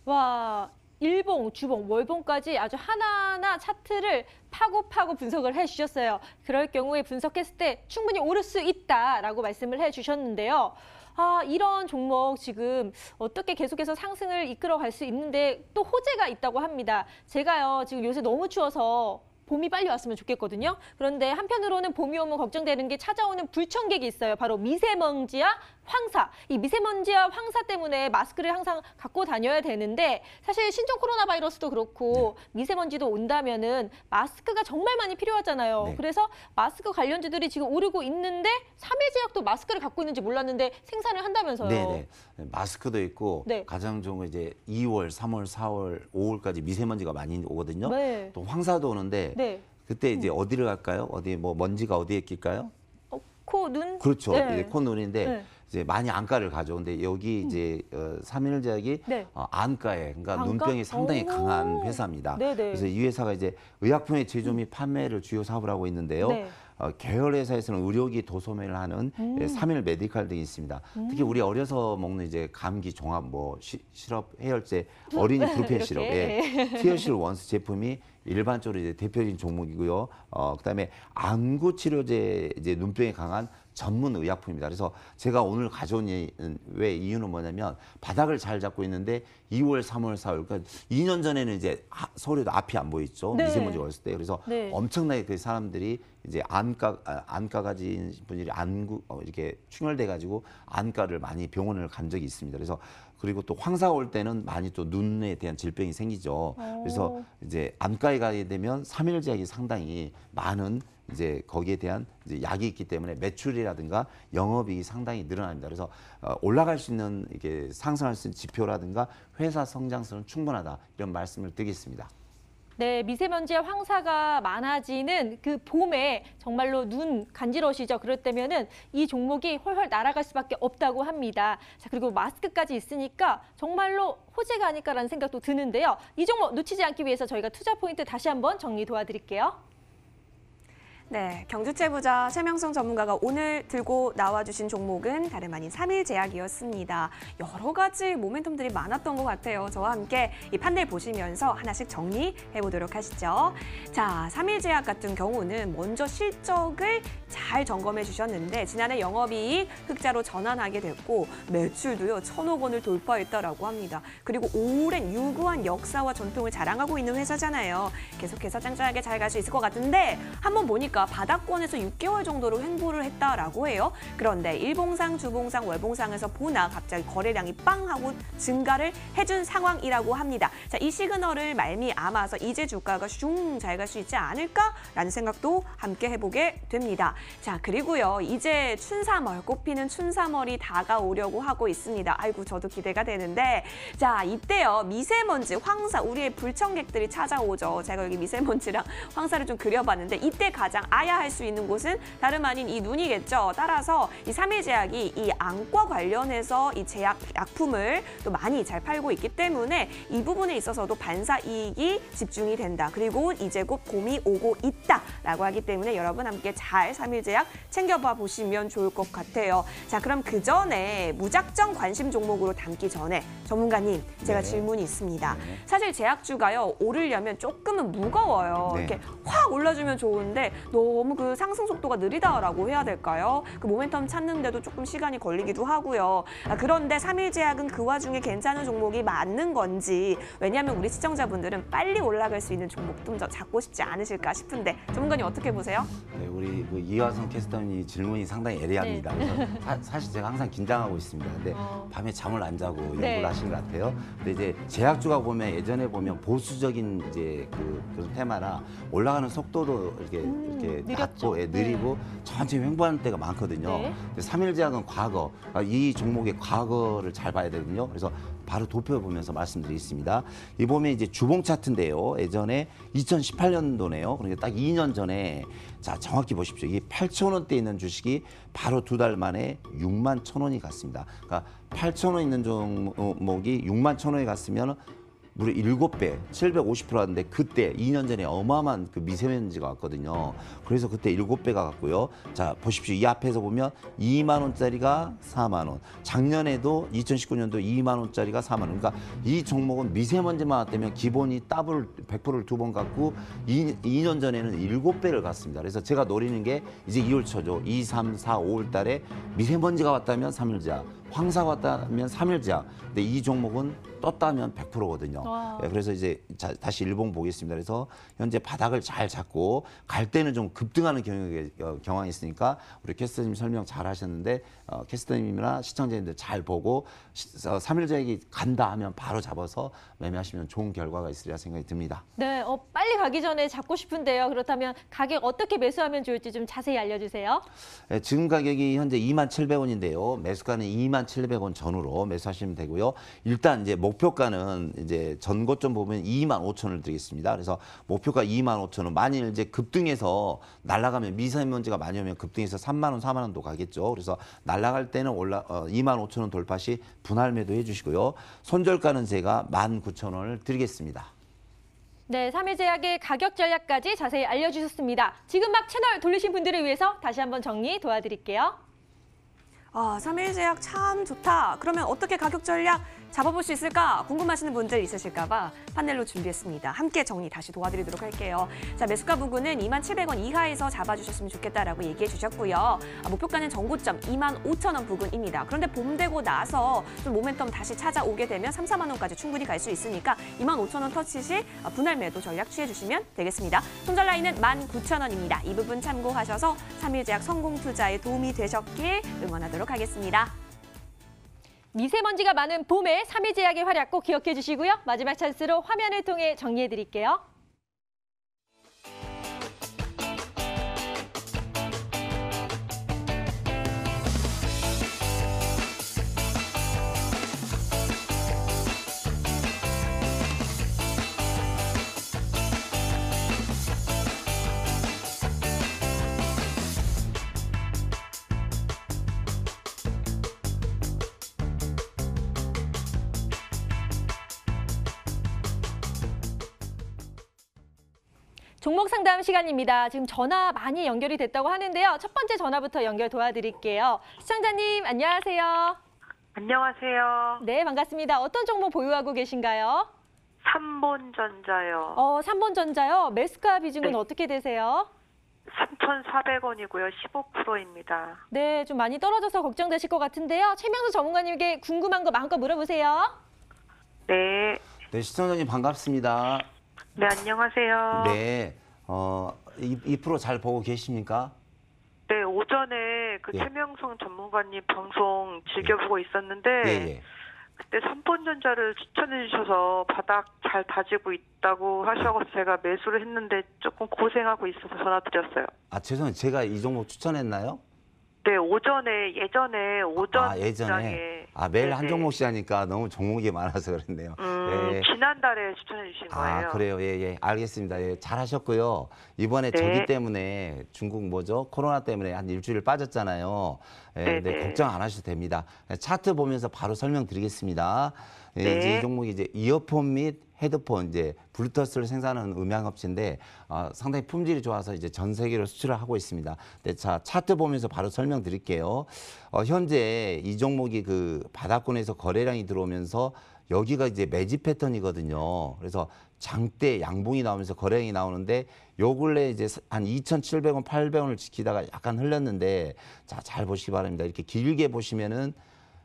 와, 일봉, 주봉, 월봉까지 아주 하나하나 차트를 파고 분석을 해주셨어요. 그럴 경우에 분석했을 때 충분히 오를 수 있다라고 말씀을 해주셨는데요. 아, 이런 종목 지금 어떻게 계속해서 상승을 이끌어갈 수 있는데 또 호재가 있다고 합니다. 제가요, 지금 요새 너무 추워서 봄이 빨리 왔으면 좋겠거든요. 그런데 한편으로는 봄이 오면 걱정되는 게 찾아오는 불청객이 있어요. 바로 미세먼지와 황사, 이 미세먼지와 황사 때문에 마스크를 항상 갖고 다녀야 되는데 사실 신종 코로나 바이러스도 그렇고 미세먼지도 온다면은 마스크가 정말 많이 필요하잖아요. 네. 그래서 마스크 관련주들이 지금 오르고 있는데 삼일제약도 마스크를 갖고 있는지 몰랐는데 생산을 한다면서요. 네네. 마스크도 있고 네. 가장 좋은 건 이제 2월, 3월, 4월, 5월까지 미세먼지가 많이 오거든요. 네. 또 황사도 오는데 네. 그때 이제 어디를 갈까요? 어디 뭐 먼지가 어디에 낄까요? 코, 눈? 그렇죠. 네. 이제 코, 눈인데 네. 이제 많이 안과를 가죠. 근데 여기 이제 삼일제약이 네. 안과에 그러니까 안과? 눈병이 상당히 오. 강한 회사입니다. 네네. 그래서 이 회사가 이제 의약품의 제조 및 판매를 주요 사업을 하고 있는데요. 네. 계열 회사에서는 의료기 도소매를 하는 삼일 메디칼 등이 있습니다. 특히 우리 어려서 먹는 이제 감기 종합 뭐 시럽 해열제 어린이 브루펜 시럽, 이렇게. 티어실 원스 제품이 일반적으로 이제 대표적인 종목이고요. 그다음에 안구 치료제 이제 눈병에 강한 전문 의약품입니다. 그래서 제가 오늘 가져온 왜 이유는 뭐냐면 바닥을 잘 잡고 있는데 2월, 3월, 4월 그러니까 2년 전에는 이제 서울에도 앞이 안 보였죠. 네. 미세먼지가 왔을 때. 그래서 네. 엄청나게 그 사람들이 이제 안과 가진 분들이 안구 이렇게 충혈돼 가지고 안과를 많이 병원을 간 적이 있습니다. 그래서 그리고 또 황사 올 때는 많이 또 눈에 대한 질병이 생기죠. 그래서 이제 안과에 가게 되면 삼일제약이 상당히 많은 이제 거기에 대한 이제 약이 있기 때문에 매출이라든가 영업이익이 상당히 늘어납니다. 그래서 올라갈 수 있는 이게 상승할 수 있는 지표라든가 회사 성장성은 충분하다 이런 말씀을 드리겠습니다. 네, 미세먼지와 황사가 많아지는 그 봄에 정말로 눈 간지러우시죠? 그럴 때면은 이 종목이 훨훨 날아갈 수밖에 없다고 합니다. 자, 그리고 마스크까지 있으니까 정말로 호재가 아닐까라는 생각도 드는데요. 이 종목 놓치지 않기 위해서 저희가 투자 포인트 다시 한번 정리 도와드릴게요. 네, 경주채부자 최명성 전문가가 오늘 들고 나와주신 종목은 다름 아닌 삼일제약이었습니다. 여러 가지 모멘텀들이 많았던 것 같아요. 저와 함께 이 판넬 보시면서 하나씩 정리해 보도록 하시죠. 자, 삼일제약 같은 경우는 먼저 실적을 잘 점검해 주셨는데 지난해 영업이익 흑자로 전환하게 됐고 매출도요 1,000억 원을 돌파했다라고 합니다. 그리고 오랜 유구한 역사와 전통을 자랑하고 있는 회사잖아요. 계속해서 짱짱하게 잘 갈 수 있을 것 같은데 한번 보니까 바닥권에서 6개월 정도로 횡보를 했다라고 해요. 그런데 일봉상, 주봉상, 월봉상에서 보나 갑자기 거래량이 빵 하고 증가를 해준 상황이라고 합니다. 자, 이 시그널을 말미암아서 이제 주가가 슝 잘 갈 수 있지 않을까라는 생각도 함께 해보게 됩니다. 자, 그리고요. 이제 춘삼월, 꽃피는 춘삼월이 다가오려고 하고 있습니다. 아이고, 저도 기대가 되는데 자, 이때요. 미세먼지, 황사, 우리의 불청객들이 찾아오죠. 제가 여기 미세먼지랑 황사를 좀 그려봤는데 이때 가장 아야할 수 있는 곳은 다름 아닌 이 눈이겠죠. 따라서 이 삼일제약이 이 안과 관련해서 이 제약 약품을 또 많이 잘 팔고 있기 때문에 이 부분에 있어서도 반사 이익이 집중이 된다. 그리고 이제 곧 봄이 오고 있다라고 하기 때문에 여러분 함께 잘 삼일제약 챙겨봐 보시면 좋을 것 같아요. 자, 그럼 그 전에 무작정 관심 종목으로 담기 전에 전문가님 제가 네. 질문이 있습니다. 네. 사실 제약주가요 오르려면 조금은 무거워요. 네. 이렇게 확 올라주면 좋은데 너무 그 상승 속도가 느리다라고 해야 될까요? 그 모멘텀 찾는데도 조금 시간이 걸리기도 하고요. 그런데 삼일제약은 그 와중에 괜찮은 종목이 맞는 건지 왜냐하면 우리 시청자분들은 빨리 올라갈 수 있는 종목 좀 더 잡고 싶지 않으실까 싶은데 전문가님 어떻게 보세요? 네, 우리 그 이화성 캐스터님 질문이 상당히 예리합니다. 그래서 사실 제가 항상 긴장하고 있습니다. 근데 밤에 잠을 안 자고 연구를 네. 하신 것 같아요. 근데 이제 제약주가 보면 예전에 보면 보수적인 이제 그런 테마라 올라가는 속도도 이렇게 느렸죠. 낮고 느리고 천천히 횡보하는 때가 많거든요. 네. 근데 삼일제약은 과거, 이 종목의 과거를 잘 봐야 되거든요. 그래서 바로 도표보면서 말씀드리겠습니다. 이 보면 이제 주봉 차트인데요. 예전에 2018년도네요. 그러니까 딱 2년 전에 자 정확히 보십시오. 이게 8,000원대 있는 주식이 바로 2달 만에 6만 1,000원이 갔습니다. 그러니까 8,000원 있는 종목이 6만 1,000원에 갔으면 무려 7배, 750% 왔는데 그때 2년 전에 어마어마한 그 미세먼지가 왔거든요. 그래서 그때 7배가 갔고요. 자, 보십시오. 이 앞에서 보면 2만 원짜리가 4만 원. 작년에도 2019년도 2만 원짜리가 4만 원. 그러니까 이 종목은 미세먼지만 왔다면 기본이 더블 100%를 2번 갔고 2년 전에는 7배를 갔습니다. 그래서 제가 노리는 게 이제 2월 초죠. 2, 3, 4, 5월 달에 미세먼지가 왔다면 삼일제약, 황사가 왔다면 삼일제약. 근데 이 종목은 떴다면 100%거든요. 예, 그래서 이제 다시 일봉 보겠습니다. 그래서 현재 바닥을 잘 잡고 갈 때는 좀 급등하는 경향이 있으니까 우리 캐스터님 설명 잘 하셨는데 캐스터님이나 시청자님들 잘 보고 3일 전액이 간다 하면 바로 잡아서 매매하시면 좋은 결과가 있으리라 생각이 듭니다. 네, 빨리 가기 전에 잡고 싶은데요. 그렇다면 가격 어떻게 매수하면 좋을지 좀 자세히 알려주세요. 네, 지금 가격이 현재 27,000원인데요. 매수가는 27,000원 전후로 매수하시면 되고요. 일단 이제 목표가는 이제 전고점 보면 25,000원을 드리겠습니다. 그래서 목표가 25,000원. 만일 이제 급등해서 날아가면 미세먼지가 많이 오면 급등해서 3만 원, 4만 원도 가겠죠. 그래서 날아갈 때는 25,000원 돌파 시 분할 매도해 주시고요. 손절가는 제가 19,000원을 드리겠습니다. 네, 3일제약의 가격 전략까지 자세히 알려주셨습니다. 지금 막 채널 돌리신 분들을 위해서 다시 한번 정리 도와드릴게요. 3일제약 참 좋다. 그러면 어떻게 가격 전략 잡아볼 수 있을까 궁금하시는 분들 있으실까 봐 판넬로 준비했습니다. 함께 정리 다시 도와드리도록 할게요. 자, 매수가 부근은 27,000원 이하에서 잡아주셨으면 좋겠다라고 얘기해 주셨고요. 목표가는 전고점 25,000원 부근입니다. 그런데 봄 되고 나서 좀 모멘텀 다시 찾아오게 되면 3, 4만 원까지 충분히 갈 수 있으니까 25,000원 터치 시 분할 매도 전략 취해 주시면 되겠습니다. 손절 라인은 19,000원입니다. 이 부분 참고하셔서 3일제약 성공 투자에 도움이 되셨길 응원하도록 하겠습니다. 미세먼지가 많은 봄에 3일제약의 활약 꼭 기억해 주시고요. 마지막 찬스로 화면을 통해 정리해 드릴게요. 종목 상담 시간입니다. 지금 전화 많이 연결이 됐다고 하는데요. 첫 번째 전화부터 연결 도와드릴게요. 시청자님 안녕하세요. 안녕하세요. 네, 반갑습니다. 어떤 종목 보유하고 계신가요? 삼본전자요. 3번전자요. 매수가 비중은 네. 어떻게 되세요? 3,400원이고요. 15%입니다. 네, 좀 많이 떨어져서 걱정되실 것 같은데요. 최명수 전문가님께 궁금한 거 마음껏 물어보세요. 네. 네, 시청자님 반갑습니다. 네, 안녕하세요. 네, 2% 잘 보고 계십니까? 네, 오전에 그 예. 최명성 전문가님 방송 즐겨보고 있었는데 예, 예. 그때 삼본전자를 추천해 주셔서 바닥 잘 다지고 있다고 하셔서 제가 매수를 했는데 조금 고생하고 있어서 전화드렸어요. 아, 죄송해요. 제가 이 종목 추천했나요? 네, 예전에 오전 예전에. 시장에 매일 네네. 한 종목씩 하니까 너무 종목이 많아서 그랬네요. 예. 지난달에 추천해 주신 거예요. 그래요. 예, 예. 알겠습니다. 예, 잘하셨고요. 이번에 네. 저기 때문에 중국 코로나 때문에 한 일주일 빠졌잖아요. 예, 네, 근데 네. 걱정 안 하셔도 됩니다. 차트 보면서 바로 설명드리겠습니다. 예, 네. 이제 이 종목이 이제 이어폰 및 헤드폰, 이제 블루투스를 생산하는 음향업체인데 상당히 품질이 좋아서 이제 전 세계로 수출을 하고 있습니다. 네, 자, 차트 보면서 바로 설명드릴게요. 현재 이 종목이 그 바닥권에서 거래량이 들어오면서 여기가 이제 매집 패턴이거든요. 그래서 장대 양봉이 나오면서 거래량이 나오는데 요 근래 이제 한 2,700원, 800원을 지키다가 약간 흘렸는데 자, 잘 보시기 바랍니다. 이렇게 길게 보시면은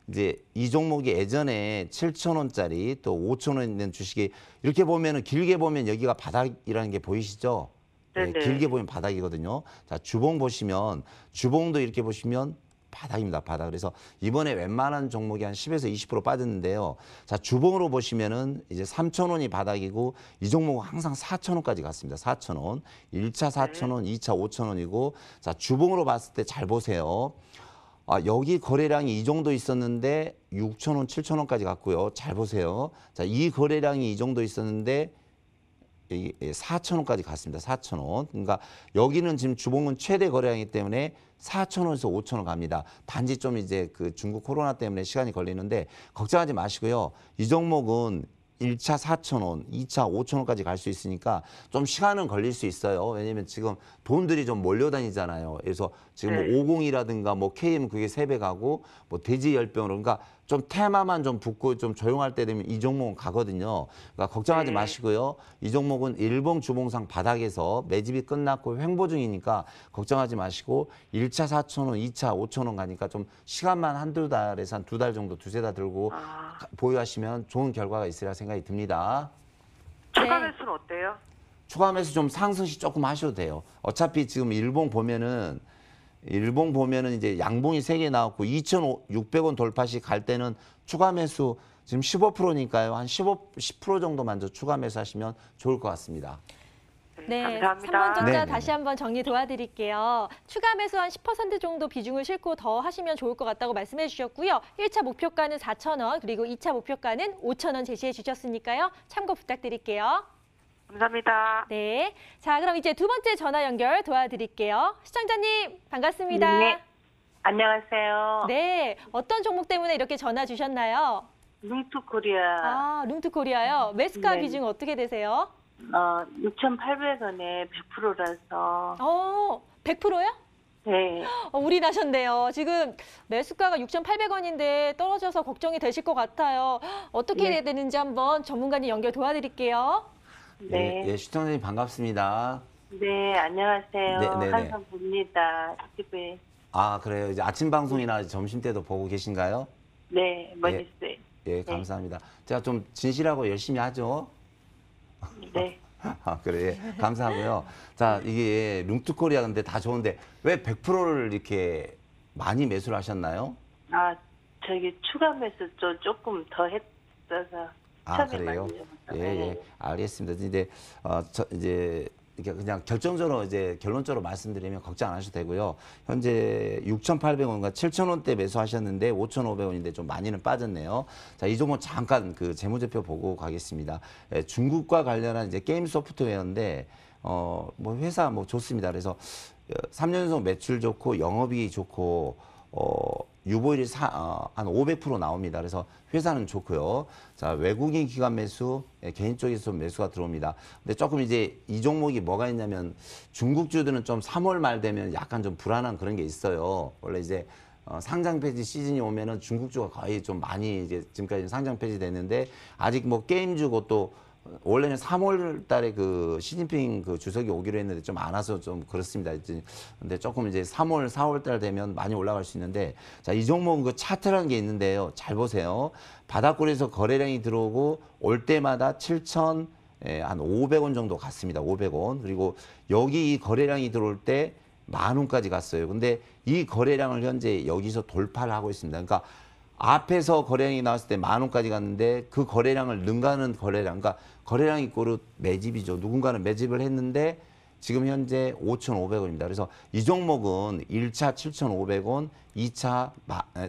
이제 이 종목이 예전에 7,000원짜리 또 5,000원 있는 주식이 이렇게 보면은 길게 보면 여기가 바닥이라는 게 보이시죠? 네, 네네. 길게 보면 바닥이거든요. 자, 주봉 보시면 주봉도 이렇게 보시면 바닥입니다. 바닥. 그래서 이번에 웬만한 종목이 한 10에서 20% 빠졌는데요. 자, 주봉으로 보시면은 이제 3,000원이 바닥이고 이 종목은 항상 4,000원까지 갔습니다. 4,000원. 1차 4,000원, 2차 5,000원이고 자, 주봉으로 봤을 때 잘 보세요. 여기 거래량이 이 정도 있었는데 6,000원, 7,000원까지 갔고요. 잘 보세요. 자, 이 거래량이 이 정도 있었는데 4,000원까지 갔습니다. 4,000원. 그러니까 여기는 지금 주봉은 최대 거래량이기 때문에 4,000원에서 5,000원 갑니다. 단지 좀 이제 그 중국 코로나 때문에 시간이 걸리는데 걱정하지 마시고요. 이 종목은 1차 4,000원, 2차 5,000원까지 갈 수 있으니까 좀 시간은 걸릴 수 있어요. 왜냐면 지금 돈들이 좀 몰려다니잖아요. 그래서 지금 네. 뭐 50이라든가 뭐 KM 그게 3배 가고 뭐 돼지 열병으로 그러니까 좀 테마만 좀 붙고 좀 조용할 때 되면 이 종목은 가거든요. 그러니까 걱정하지 네. 마시고요. 이 종목은 일봉 주봉상 바닥에서 매집이 끝났고 횡보 중이니까 걱정하지 마시고 1차 4,000원, 2차 5,000원 가니까 좀 시간만 한두 달에서 한 2달 정도 두세 달 들고 보유하시면 좋은 결과가 있으리라 생각이 듭니다. 추가 네. 매수는 어때요? 추가 매수 좀 상승시 조금 하셔도 돼요. 어차피 지금 일봉 보면은 일봉 보면은 이제 양봉이 3개 나왔고 2,600원 돌파시 갈 때는 추가 매수 지금 15%니까요. 한 10% 정도만 더 추가 매수하시면 좋을 것 같습니다. 네, 감사합니다. 3번 전자 네네네. 다시 한번 정리 도와드릴게요. 추가 매수 한 10% 정도 비중을 싣고 더 하시면 좋을 것 같다고 말씀해 주셨고요. 1차 목표가는 4,000원, 그리고 2차 목표가는 5,000원 제시해 주셨으니까요. 참고 부탁드릴게요. 감사합니다. 네, 자 그럼 이제 두 번째 전화 연결 도와드릴게요. 시청자님 반갑습니다. 네. 안녕하세요. 네, 어떤 종목 때문에 이렇게 전화 주셨나요? 룽투코리아 아, 룽투코리아요. 매수가 네. 비중 어떻게 되세요? 6,800원에 100%라서 100%요? 네. 우리 나셨네요. 지금 매수가가 6,800원인데 떨어져서 걱정이 되실 것 같아요. 어떻게 네. 해야 되는지 한번 전문가님 연결 도와드릴게요. 네. 예, 시청자님 반갑습니다. 네, 안녕하세요. 네, 네, 네. 항상 봅니다. TV에. 아, 그래요. 이제 아침 방송이나 점심 때도 보고 계신가요? 네, 머니스. 예, 감사합니다. 제가 좀 진실하고 열심히 하죠. 네. 아, 그래. 예, 감사하고요. 자, 이게 룽투코리아 근데 다 좋은데 왜 100%를 이렇게 많이 매수를 하셨나요? 저기 추가 매수 조금 더 했어서 아, 처음에 그래요? 많이 예, 네. 예. 알겠습니다. 이제 이제 이렇게 그냥 결정적으로 이제 결론적으로 말씀드리면 걱정 안 하셔도 되고요. 현재 6,800원과 7,000원대 매수하셨는데 5,500원인데 좀 많이는 빠졌네요. 자, 이 종목 잠깐 그 재무제표 보고 가겠습니다. 예, 중국과 관련한 이제 게임 소프트웨어인데 뭐 회사 뭐 좋습니다. 그래서 3년 연속 매출 좋고 영업이익 좋고 유보율이 한 500% 나옵니다. 그래서 회사는 좋고요. 자, 외국인 기관 매수, 개인 쪽에서 매수가 들어옵니다. 근데 조금 이제 이 종목이 뭐가 있냐면 중국주들은 좀 3월 말 되면 약간 좀 불안한 그런 게 있어요. 원래 이제 상장 폐지 시즌이 오면은 중국주가 거의 좀 많이 이제 지금까지 상장 폐지 됐는데 아직 뭐 게임주고 또 원래는 3월 달에 그 시진핑 그 주석이 오기로 했는데 좀 안 와서 좀 그렇습니다. 근데 조금 이제 3월, 4월 달 되면 많이 올라갈 수 있는데 자, 이 종목은 그 차트라는 게 있는데요. 잘 보세요. 바닥권에서 거래량이 들어오고 올 때마다 7천 한 500원 정도 갔습니다. 500원. 그리고 여기 이 거래량이 들어올 때 10,000원까지 갔어요. 근데 이 거래량을 현재 여기서 돌파를 하고 있습니다. 그러니까 앞에서 거래량이 나왔을 때 10,000원까지 갔는데 그 거래량을 능가하는 거래량, 그러니까 거래량 이꼬르 매집이죠. 누군가는 매집을 했는데 지금 현재 5,500원입니다. 그래서 이 종목은 1차 7,500원, 2차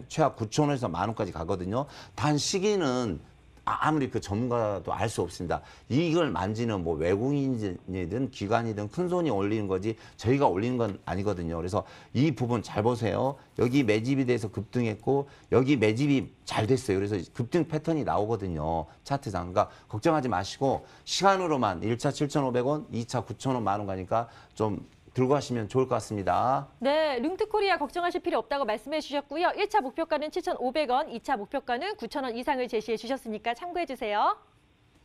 최하 9,000원에서 10,000원까지 가거든요. 단 시기는 아무리 그 전문가도 알 수 없습니다. 이걸 만지는 뭐 외국인이든 기관이든 큰 손이 올리는 거지 저희가 올리는 건 아니거든요. 그래서 이 부분 잘 보세요. 여기 매집이 돼서 급등했고 여기 매집이 잘 됐어요. 그래서 급등 패턴이 나오거든요. 차트상. 그러니까 걱정하지 마시고 시간으로만 1차 7,500원, 2차 9,000원 10,000원 가니까 좀 들고 가시면 좋을 것 같습니다. 네, 룽트코리아 걱정하실 필요 없다고 말씀해 주셨고요. 1차 목표가는 7,500원, 2차 목표가는 9,000원 이상을 제시해 주셨으니까 참고해 주세요.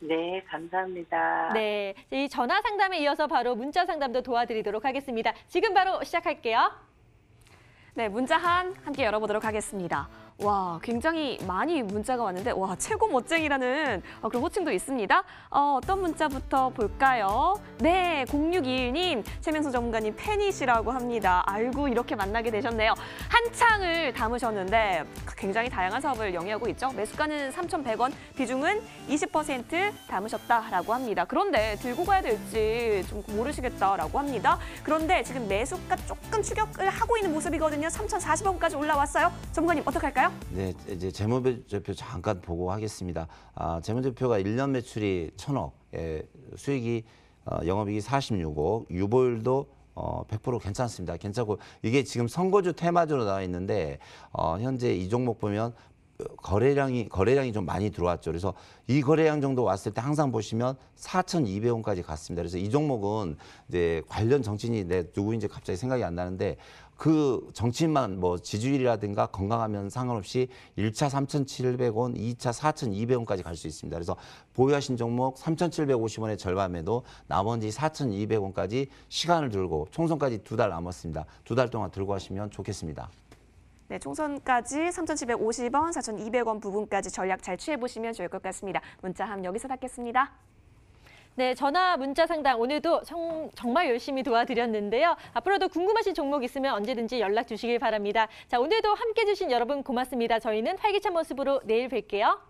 네, 감사합니다. 네, 이 전화 상담에 이어서 바로 문자 상담도 도와드리도록 하겠습니다. 지금 바로 시작할게요. 네, 문자한 함께 열어보도록 하겠습니다. 와, 굉장히 많이 문자가 왔는데 와, 최고 멋쟁이라는 그런 호칭도 있습니다. 어떤 문자부터 볼까요? 네, 0621님, 최명수 전문가님 팬이시라고 합니다. 아이고, 이렇게 만나게 되셨네요. 한창을 담으셨는데 굉장히 다양한 사업을 영위하고 있죠. 매수가는 3,100원, 비중은 20% 담으셨다라고 합니다. 그런데 들고 가야 될지 좀 모르시겠다라고 합니다. 그런데 지금 매수가 조금 추격을 하고 있는 모습이거든요. 3,040원까지 올라왔어요. 전문가님, 어떡할까요? 네, 이제 재무제표 잠깐 보고 하겠습니다. 재무제표가 1년 매출이 1,000억, 수익이 영업이익이 46억, 유보율도 100% 괜찮습니다. 괜찮고 이게 지금 선거주 테마주로 나와 있는데 현재 이 종목 보면 거래량이 좀 많이 들어왔죠. 그래서 이 거래량 정도 왔을 때 항상 보시면 4,200원까지 갔습니다. 그래서 이 종목은 이제 관련 정치인이 누구인지 갑자기 생각이 안 나는데 그 정치인만 뭐 지지율이라든가 건강하면 상관없이 1차 3,700원, 2차 4,200원까지 갈 수 있습니다. 그래서 보유하신 종목 3,750원의 절반에도 나머지 4,200원까지 시간을 들고 총선까지 2달 남았습니다. 2달 동안 들고 하시면 좋겠습니다. 네, 총선까지 3,750원, 4,200원 부분까지 전략 잘 취해보시면 좋을 것 같습니다. 문자함 여기서 닫겠습니다. 네, 전화, 문자 상담 오늘도 정말 열심히 도와드렸는데요. 앞으로도 궁금하신 종목 있으면 언제든지 연락 주시길 바랍니다. 자, 오늘도 함께해 주신 여러분 고맙습니다. 저희는 활기찬 모습으로 내일 뵐게요.